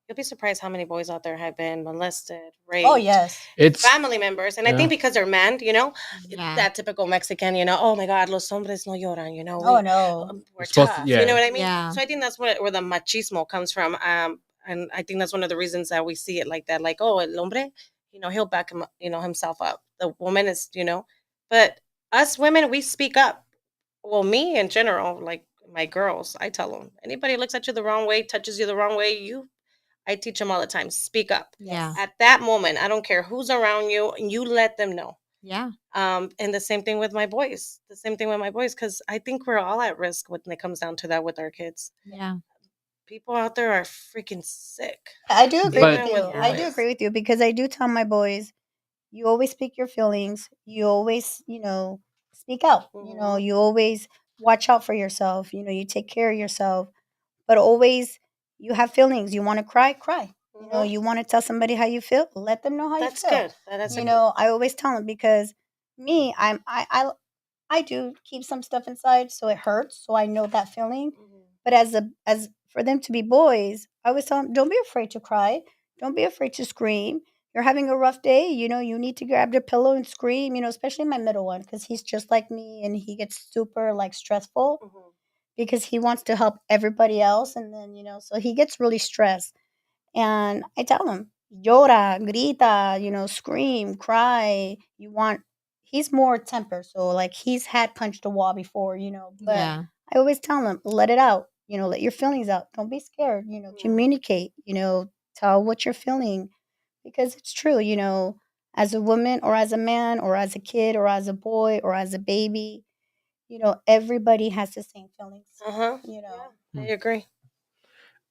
You'll be surprised how many boys out there have been molested, raped. Oh, yes. It's Family members. And I Yeah. think because they're men, Yeah. that typical Mexican, oh my God, los hombres no lloran, Oh, no. we're supposed to- tough. yeah. You know what I mean? Yeah. So I think that's where the machismo comes from. And I think that's one of the reasons that we see it like that. Like, oh, el hombre, he'll back him, himself up. The woman is, but us women, we speak up. Well, me in general, like my girls, I tell them, anybody looks at you the wrong way, touches you the wrong way, I teach them all the time, speak up. Yeah. At that moment, I don't care who's around you, and you let them know. Yeah. And the same thing with my boys. Because I think we're all at risk when it comes down to that with our kids. Yeah. People out there are freaking sick. I do agree But- with you. I do agree with you because I do tell my boys, you always speak your feelings. You always, speak out. Mhm. You always watch out for yourself. You take care of yourself. But always, you have feelings. You want to cry, cry. Mhm. You want to tell somebody how you feel. Let them know how That's you feel. good. That's I always tell them because me, I do keep some stuff inside, so it hurts. So I know that feeling. But as for them to be boys, I always tell them, don't be afraid to cry. Don't be afraid to scream. You're having a rough day, you need to grab your pillow and scream, especially my middle one, because he's just like me and he gets super like stressful Mhm. because he wants to help everybody else. And then, so he gets really stressed. And I tell him, llora, grita, scream, cry. He's more temper. So like he's had punched a wall before, but Yeah. I always tell him, let it out, let your feelings out. Don't be scared, communicate, tell what you're feeling because it's true, as a woman or as a man or as a kid or as a boy or as a baby, everybody has the same feelings, Uh-huh. I agree.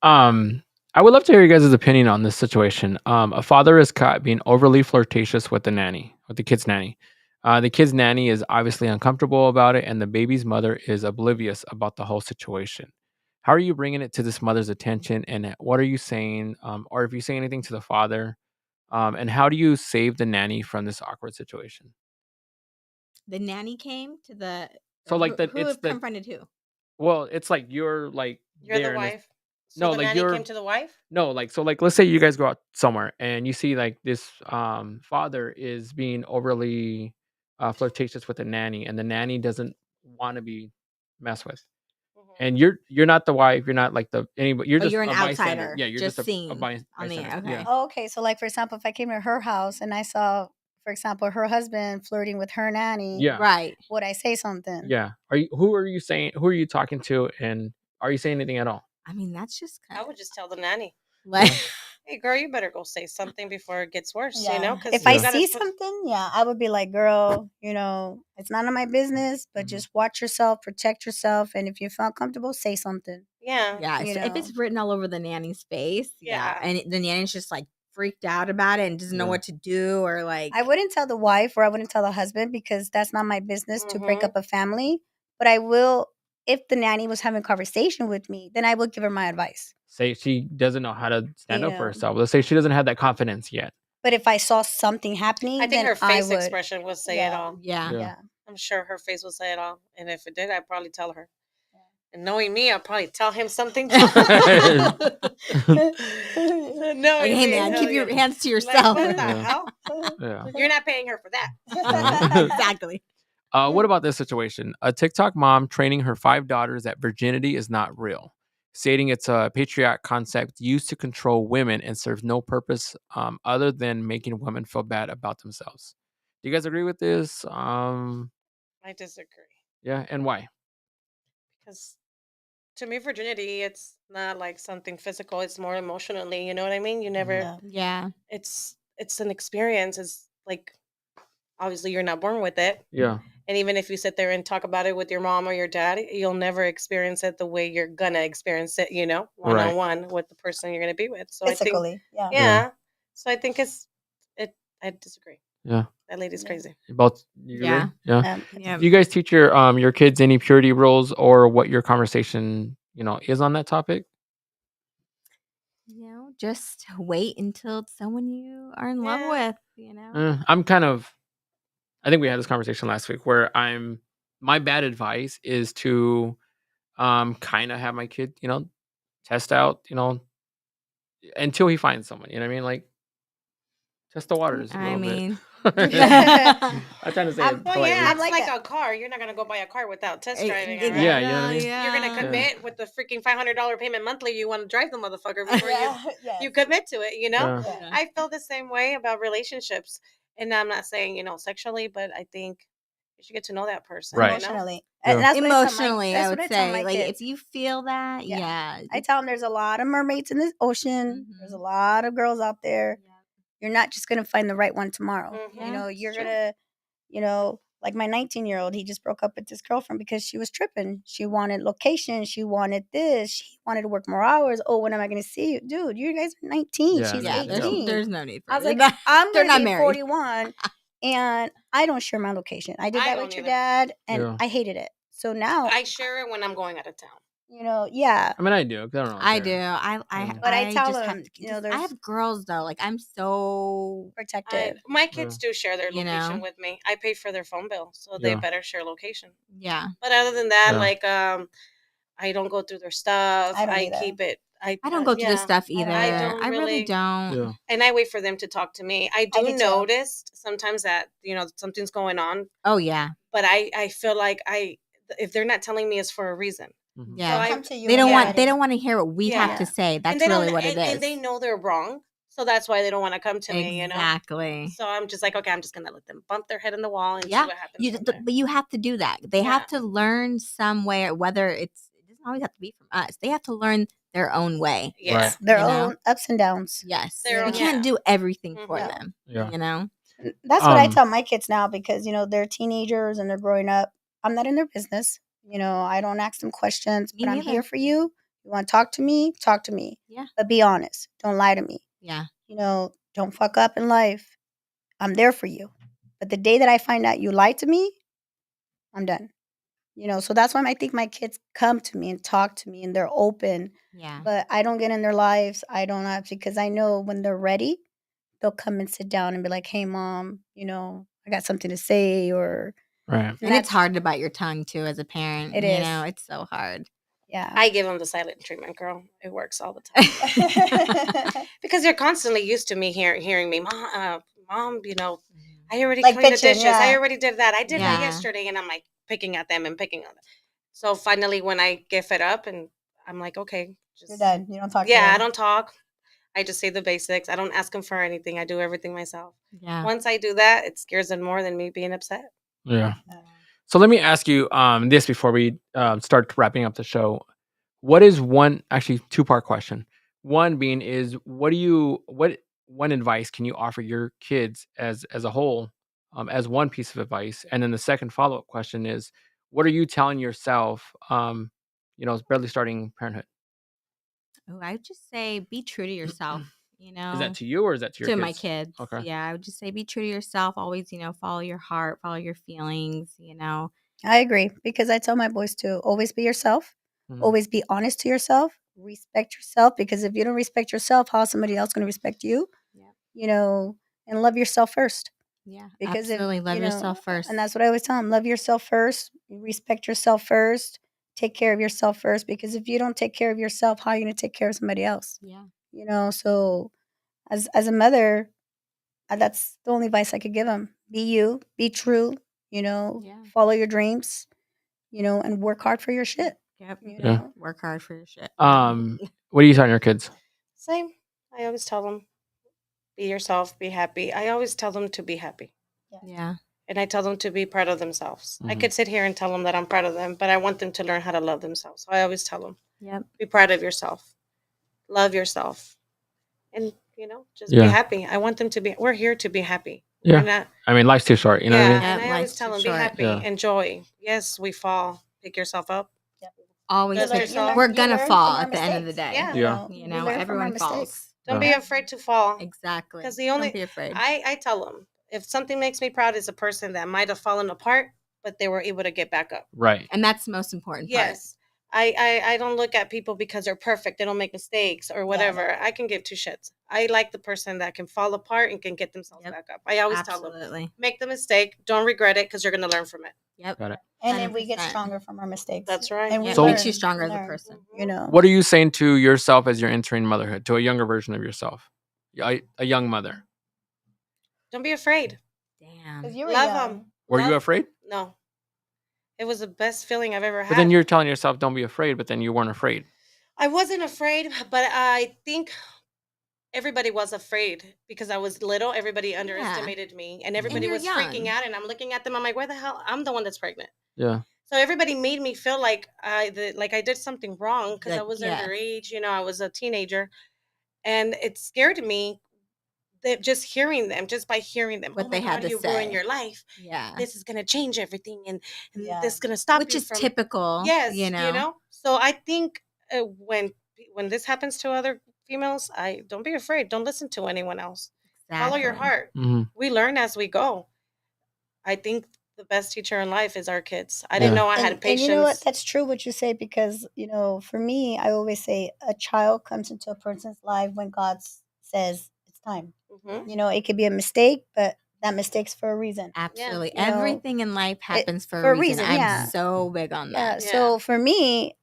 I would love to hear you guys' opinion on this situation. A father is caught being overly flirtatious with the kid's nanny. The kid's nanny is obviously uncomfortable about it, and the baby's mother is oblivious about the whole situation. How are you bringing it to this mother's attention, and what are you saying, or if you say anything to the father, And how do you save the nanny from this awkward situation? The nanny came to the. So, like, who confronted who? Well, it's like you're like You're the there in this. wife. So No, the like nanny you're came to the wife. no, like so, like let's say you guys go out somewhere and you see like this father is being overly flirtatious with the nanny, and the nanny doesn't want to be messed with. Mhm. And you're not the wife, you're not like the anybody, you're Oh, just you're an a bystander. outsider, Yeah, you're just just a seeing on the bystander. air, okay. Yeah. Oh, okay. So, like, for example, if I came to her house and I saw, for example, her husband flirting with her nanny, Yeah. Right. would I say something? Yeah. Who are you talking to, and are you saying anything at all? I mean, that's just I kind would just tell the nanny, like "Hey, girl, you better go say something before it gets worse." You know, Yeah. because If I Yeah. see something, yeah, I would be like, girl, it's none of my business, but Mhm. just watch yourself, protect yourself. And if you feel comfortable, say something. yeah, yeah, You so if it's know. written all over the nanny's face, Yeah. and the nanny's just like freaked out about it and doesn't know Yeah. what to do or like I wouldn't tell the wife or I wouldn't tell the husband because that's not my business to break Mhm. up a family. But I will, if the nanny was having a conversation with me, then I would give her my advice. Say she doesn't know how to stand You up for know. herself. Let's say she doesn't have that confidence yet. But if I saw something happening, I think then her I face would. expression would say it Yeah. all. yeah. Yeah. Yeah. I'm sure her face will say it all. And if it did, I'd probably tell her. And knowing me, I'll probably tell him something too. Knowing Like, hey me, man, hell keep your yeah. hands to Like, yourself. what the Yeah. hell? Yeah. You're not paying her for that. Exactly. What about this situation? A TikTok mom training her 5 daughters that virginity is not real, stating it's a patriarch concept used to control women and serves no purpose other than making women feel bad about themselves. Do you guys agree with this? I disagree. Yeah, and why? Because to me, virginity, it's not like something physical. It's more emotionally. You know what I mean? You never. Yeah. Yeah. It's an experience. It's like obviously you're not born with it. Yeah, And even if you sit there and talk about it with your mom or your dad, you'll never experience it the way you're gonna experience it, one Right. on one with the person you're gonna be with. So I think, Physically. Yeah. yeah. So I think I disagree. yeah. That lady's Yeah. crazy. You Yeah. agree? Yeah. Yeah. Do you guys teach your kids any purity rules or what your conversation is on that topic? Just wait until it's someone you are in love Yeah. with. I think we had this conversation last week where my bad advice is to kind of have my kid, test out, until he finds someone, you know what I mean? Like test the waters a I little mean, bit. I'm trying to say it I'm- Well, politely. yeah, I'm it's like like that. a car. You're not gonna go buy a car without test Eh, driving eh, it, right? Yeah, you know what I mean? You're gonna yeah. commit with the freaking $500 payment monthly. You want to drive the motherfucker before Yeah. Yes. you commit to it. Yeah. Yeah. I feel the same way about relationships, and I'm not saying sexually, but I think you should get to know that person. Right. Emotionally. Yeah. And that's Emotionally, that's I what would I tell my say, like, kids. if you feel that, Yeah. yeah, I tell them there's a lot of mermaids in this ocean. There's a Mhm. lot of girls out there. You're not just going to find the right one tomorrow. Mhm. Yeah, You're it's true. going to, like my 19-year-old, he just broke up with this girlfriend because she was tripping. She wanted location. She wanted this. She wanted to work more hours. Oh, when am I going to see you? Dude, you guys are 19. Yeah, She's no, yeah. 18. There's no need for I was it. like, They're not- I'm they're going not to be married. 41 and I don't share my location. I did I that don't with your either. dad and Yeah. I hated it. So now, I share it when I'm going out of town. yeah. I mean, I do. 'Cause I don't really I do. care. I But I tell just have them, to. I there's have girls though. Like I'm so protective. My kids do share their You location know? with me. I pay for their phone bill, so they Yeah. better share location. yeah. But other than that, Yeah. like I don't go through their stuff. I don't I either. keep it. I don't go through this stuff either. I don't I really don't. Yeah. And I wait for them to talk to me. I I do do too. notice sometimes that something's going on, Oh yeah. but I feel like if they're not telling me, it's for a reason. Mhm. Yeah. I- Come to you They don't when want. they're They ready. don't want to hear what we have Yeah. to say. That's and they really don't, what it is. and they know they're wrong, so that's why they don't want to come to me. Exactly. So I'm just like, okay, I'm just gonna let them bump their head in the wall and Yeah. see what happens. From there. But you have to do that. They have Yeah. to learn some way, whether it doesn't always have to be from us. They have to learn their own way. Yeah. Right. Their You know? own ups and downs. Yes. Their We own- can't yeah. do everything for Mhm. them. Yeah. You know? That's what I Um, tell my kids now because, they're teenagers and they're growing up. I'm not in their business. I don't ask them questions, Me but I'm neither. here for you. You want to talk to me? Talk to me. Yeah. But be honest. Don't lie to me. Yeah. Don't fuck up in life. I'm there for you. But the day that I find out you lied to me, I'm done. So that's why I think my kids come to me and talk to me and they're open. Yeah. But I don't get in their lives. I don't have to because I know when they're ready, they'll come and sit down and be like, "Hey, mom, I got something to say," or Right. And it's hard to bite your tongue too as a parent. It you is. know, it's so hard. Yeah. I give them the silent treatment, girl. It works all the time. Because they're constantly used to me hearing me, mom, I already Like cleaned the bitching, dishes. I yeah. already did that. I did that Yeah. yesterday. And I'm like picking at them and picking on them. So finally, when I get fed up and I'm like, okay, You're done. You don't talk to yeah, them. I don't talk. I just say the basics. I don't ask them for anything. I do everything myself. Yeah. Once I do that, it scares them more than me being upset. Yeah. So let me ask you this before we start wrapping up the show. What is actually 2-part question. One being is what one advice can you offer your kids as a whole, as one piece of advice? And then the second follow-up question is what are you telling yourself, barely starting parenthood? Oh, I would just say be true to yourself. Is that to you or is that to your To kids? my kids. Okay. Yeah, I would just say be true to yourself. Always, follow your heart, follow your feelings. I agree, because I tell my boys to always be yourself, Mhm. always be honest to yourself, respect yourself, because if you don't respect yourself, how is somebody else going to respect you? Yeah. And love yourself first. Yeah, Because absolutely. Love yourself first. And that's what I always tell them: love yourself first, respect yourself first, take care of yourself first. Because if you don't take care of yourself, how are you going to take care of somebody else? Yeah. So as a mother, that's the only advice I could give them: be you, be true, Yeah. follow your dreams, and work hard for your shit. Yep. Yeah. Work hard for your shit. What are you telling your kids? Same. I always tell them, be yourself, be happy. I always tell them to be happy. Yeah. And I tell them to be proud of themselves. I Mhm. could sit here and tell them that I'm proud of them, but I want them to learn how to love themselves. So I always tell them, Yep. be proud of yourself, love yourself, and just be Yeah. happy. I want them to be. We're here to be happy. Yeah. We're not. I mean, life's too short. You know what I mean? And I always life's tell too them, be short. happy, Yeah. enjoy. Yes, we fall. Pick yourself up. Always Love pick yourself. We're You gonna learn fall from our at the end of the mistakes. day. Yeah. Yeah. We learn from our Everyone mistakes. falls. Don't Yeah. be afraid to fall. Exactly. Because the only Don't be afraid. I tell them, if something makes me proud is a person that might have fallen apart, but they were able to get back up. Right. And that's the most important part. Yes. I don't look at people because they're perfect. They don't make mistakes or whatever. I can give two shits. I like the person that can fall apart and can get themselves back up. I always tell them, Absolutely. make the mistake. Don't regret it because you're going to learn from it. Yep. Got it. And then we get 100%. stronger from our mistakes. That's right. And we It So- makes you learn, stronger as a learn, person. What are you saying to yourself as you're entering motherhood, to a younger version of yourself, a young mother? Don't be afraid. Damn. 'Cause you were Love young. them. Were you afraid? No. It was the best feeling I've ever had. But then you're telling yourself, don't be afraid, but then you weren't afraid. I wasn't afraid, but I think everybody was afraid because I was little. Everybody underestimated me, and everybody you're was freaking young. out. And I'm looking at them. I'm like, where the hell? I'm the one that's pregnant. Yeah. So everybody made me feel like I did something wrong because I was Yeah. underage. I was a teenager, and it scared me. That just hearing them, just by hearing them, What oh they my had God, to you ruin say. your life. Yeah. This is gonna change everything, and Yeah. this is gonna stop Which you is from typical. Yes, You know. So I think when this happens to other females, I don't be afraid. Don't listen to anyone else. Follow your Exactly. heart. Mm-hmm. We learn as we go. I think the best teacher in life is our kids. I didn't Yeah. know I had patience. And you know what? That's true what you say, because, for me, I always say a child comes into a person's life when God says it's time. Mhm. It could be a mistake, but that mistake's for a reason. Absolutely. You know, Everything in life happens for for a a reason. reason, I'm yeah. so big on Yeah. that. So for me,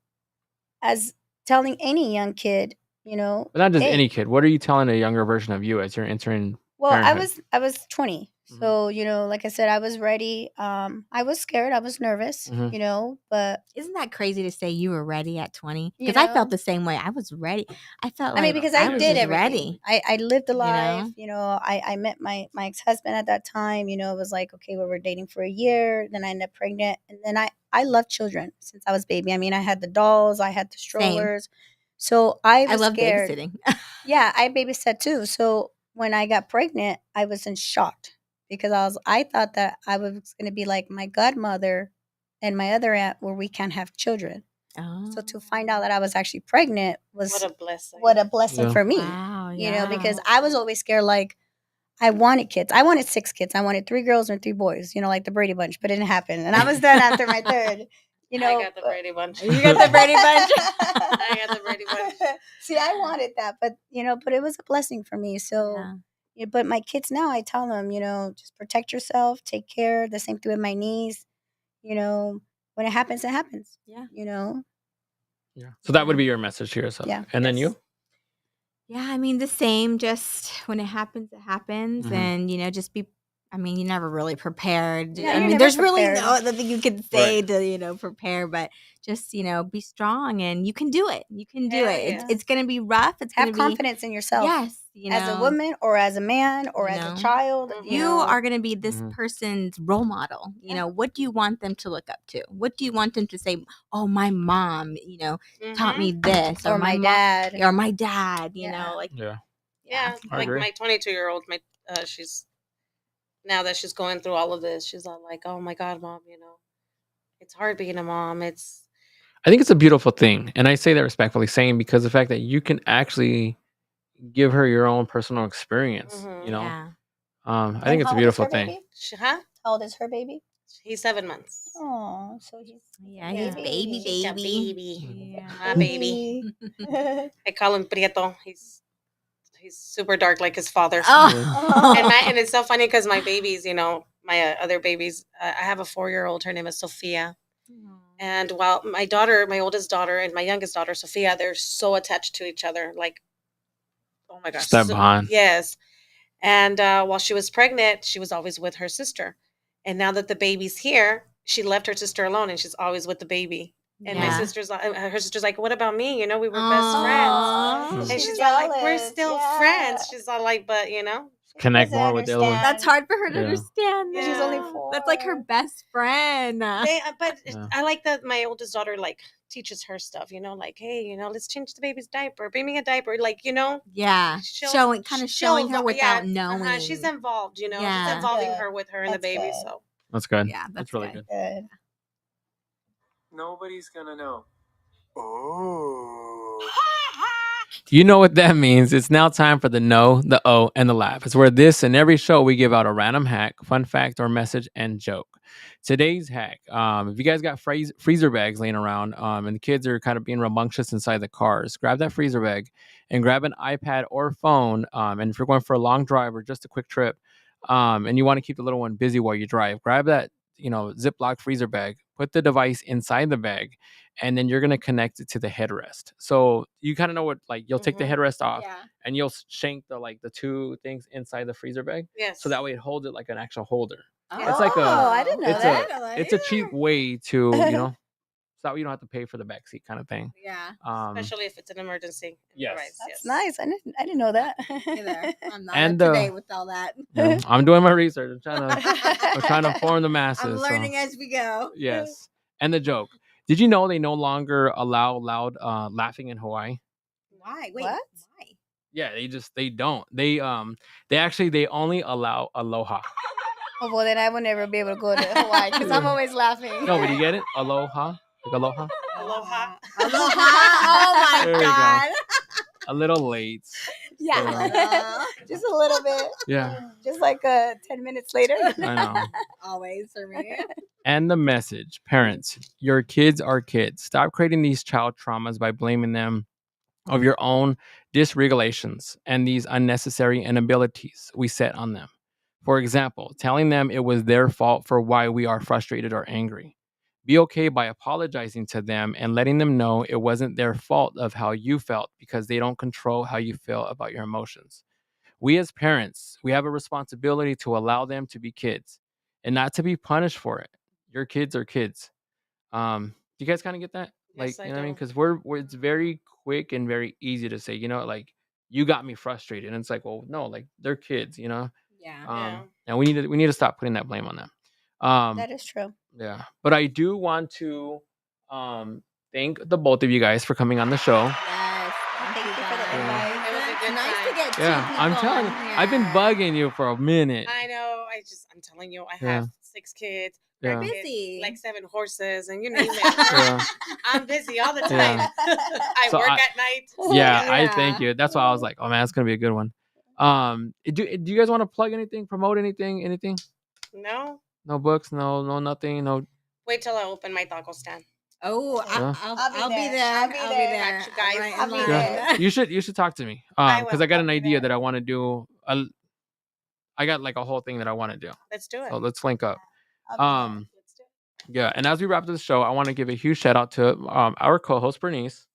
as telling any young kid, But not just hey, any kid. What are you telling a younger version of you as you're entering Well, parenthood? I was 20. Mhm. So, like I said, I was ready. I was scared, I was nervous, Mhm. but Isn't that crazy to say you were ready at 20? Because I felt the same way. I was ready. I felt like because I I was did just everything. ready. I lived a You life, know? I met my ex-husband at that time, it was like, okay, we were dating for a year, then I ended up pregnant, and then I loved children since I was baby. I mean, I had the dolls, I had the strollers. So I was love scared. babysitting. Yeah, I babysat too. So when I got pregnant, I was in shock because I thought that I was going to be like my godmother and my other aunt, where we can't have children. So to find out that I was actually pregnant was What a blessing. Yeah. for me. Wow, Because I was always scared. Like, I wanted kids. I wanted 6 kids. I wanted 3 girls and 3 boys. Like the Brady Bunch, but it didn't happen. And I was done after my third. I got the Brady Bunch. You got the Brady Bunch? I got the Brady Bunch. See, I wanted that, but it was a blessing for me. So Yeah. Yeah, but my kids now, I tell them, just protect yourself, take care. The same thing with my niece. When it happens, it happens. Yeah. Yeah. So that would be your message to yourself. Yeah. And then you? Yeah, I mean the same. Just when it happens, Mhm. and just be. I mean, you're never really prepared. Yeah, I you're mean, never there's really prepared. no other thing you can say to prepare, but just be strong and you can do it. You can do Hell it. yeah. It's gonna be rough. It's Have gonna be confidence in yourself. yes. As a woman or as a man or You as know. a child. You are going to be this Mhm. person's role model. Yeah. What do you want them to look up to? What do you want them to say? Oh, my mom, taught me this, Or my mom- dad. or my dad. Yeah. Yeah. Yeah, I like agree. my 22-year-old, she's now that she's going through all of this, she's all like, "Oh my God, mom, it's hard being a mom. It's I think it's a beautiful thing. And I say that respectfully, saying because the fact that you can actually give her your own personal experience, Mhm. Yeah. I think it's a beautiful thing. Baby? huh? How old is her baby? He's 7 months. Oh, so he's Yeah, he's baby, He's a baby. baby. Yeah. My baby. I call him Prieto. He's super dark like his father. Oh. And it's so funny because my babies, my other babies, I have a 4-year-old. Her name is Sophia. And while my oldest daughter, and my youngest daughter, Sophia, they're so attached to each other. Like, oh my gosh. Step behind. Yes. And while she was pregnant, she was always with her sister. And now that the baby's here, she left her sister alone and she's always with the baby. And Yeah. her sister's like, what about me? We were best Aw. friends. And She's she's all like, we're jealous, still yeah. friends. She's all like, but Connect doesn't more with the other one. understand. That's hard for her to Yeah. understand. She's though. only 4. That's like her best friend. But Yeah. I like that my oldest daughter teaches her stuff, like, hey, let's change the baby's diaper, bring me a diaper, Yeah. Showing her without knowing. She's involved, Yeah. she's involving Good. her with her and the That's baby. good. So That's good. Yeah, that's really good. good. Good. Nobody's gonna know. Oh. You know what that means. It's now time for the no, the O, and the laugh. It's where this and every show we give out a random hack, fun fact, or message and joke. Today's hack. If you guys got freezer bags laying around, and the kids are kind of being rambunctious inside the cars, grab that freezer bag and grab an iPad or phone. And if you're going for a long drive or just a quick trip, and you want to keep the little one busy while you drive, grab that Ziploc freezer bag, put the device inside the bag, and then you're going to connect it to the headrest. So you kind of know what, you'll take the headrest off and you'll shank the two things inside the freezer bag. yes, So that way it holds it like an actual holder. Oh, It's like I didn't know it's that. it's a cheap way to, so that way you don't have to pay for the back seat kind of thing. Yeah. especially if it's an emergency. Yes. device, That's nice. I didn't know that. Either. I'm not And, up to date with all that. I'm doing my research. I'm trying to inform the masses. I'm so- learning as we go. Yes. And the joke. Did you know they no longer allow loud laughing in Hawaii? Why? Wait. What? Why? Yeah, they don't. They only allow aloha. Oh, well, then I will never be able to go to Hawaii because I'm always laughing. No, but you get it? Aloha? Like aloha? Aloha. Aloha. Oh my There you go. God. A little late. Yeah. Just a little bit. Yeah, Just like 10 minutes later. I know. Always for me. And the message, parents, your kids are kids. Stop creating these child traumas by blaming them of your own dysregulations and these unnecessary inabilities we set on them. For example, telling them it was their fault for why we are frustrated or angry. Be okay by apologizing to them and letting them know it wasn't their fault of how you felt because they don't control how you feel about your emotions. We as parents, we have a responsibility to allow them to be kids and not to be punished for it. Your kids are kids. Do you guys kind of get that? Yes, I You know what I mean? do. Because we're it's very quick and very easy to say, you got me frustrated. And it's like, well, no, they're kids, Yeah. and we need to stop putting that blame on them. That is true. Yeah. But I do want to thank the both of you guys for coming on the show. Yes. Thank you for the guys. invite. It was a It's good nice time. to get two Yeah, I'm people telling you, on I've been here. bugging you for a minute. I know. I'm telling you, I Yeah. have 6 kids. Yeah. grandkids, Busy. like 7 horses, and you name it. Yeah. I'm busy all the time. Yeah. I So work I- at night. Yeah, I Yeah. thank you. That's why I was like, oh man, it's gonna be a good one. Do you guys want to plug anything, promote anything, anything? No. No books, no nothing, no. Wait till I open my taco stand. Oh, Yeah. I'll be there. I'll be there. Got you guys. Right in I'll be line. there. You should talk to me I because I will. got I'll an be idea there. that I want to do I got like a whole thing that I want to do. Let's do it. So let's link up. I'll be Um, yeah, and as we wrap up the show, I want to give a huge shout out to our co-host Bernice.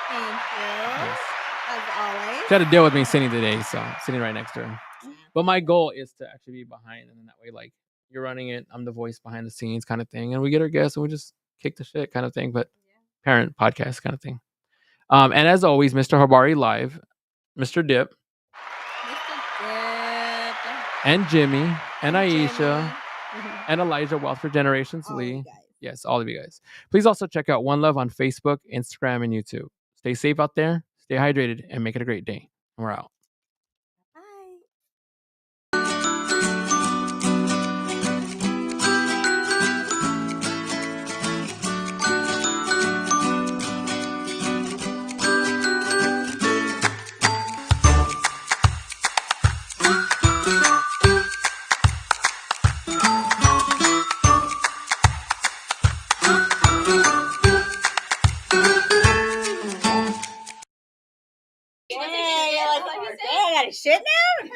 Thank you. Yes. As always. She had to deal with me sitting today, so sitting right next to her. But my goal is to actually be behind, and then that way, like you're running it, I'm the voice behind the scenes, kind of thing, and we get our guests and we just kick the shit, kind of thing. But parent podcast, kind of thing. And as always, Mr. Habari Live, Mr. Dip, Mr. Dip. and Jimmy, and Iesha, Jimmy. and Elijah Wealth for Generations All Lee. you guys. Yes, all of you guys. Please also check out One Love on Facebook, Instagram, and YouTube. Stay safe out there, stay hydrated, and make it a great day. We're out. Bye. I got a shit now?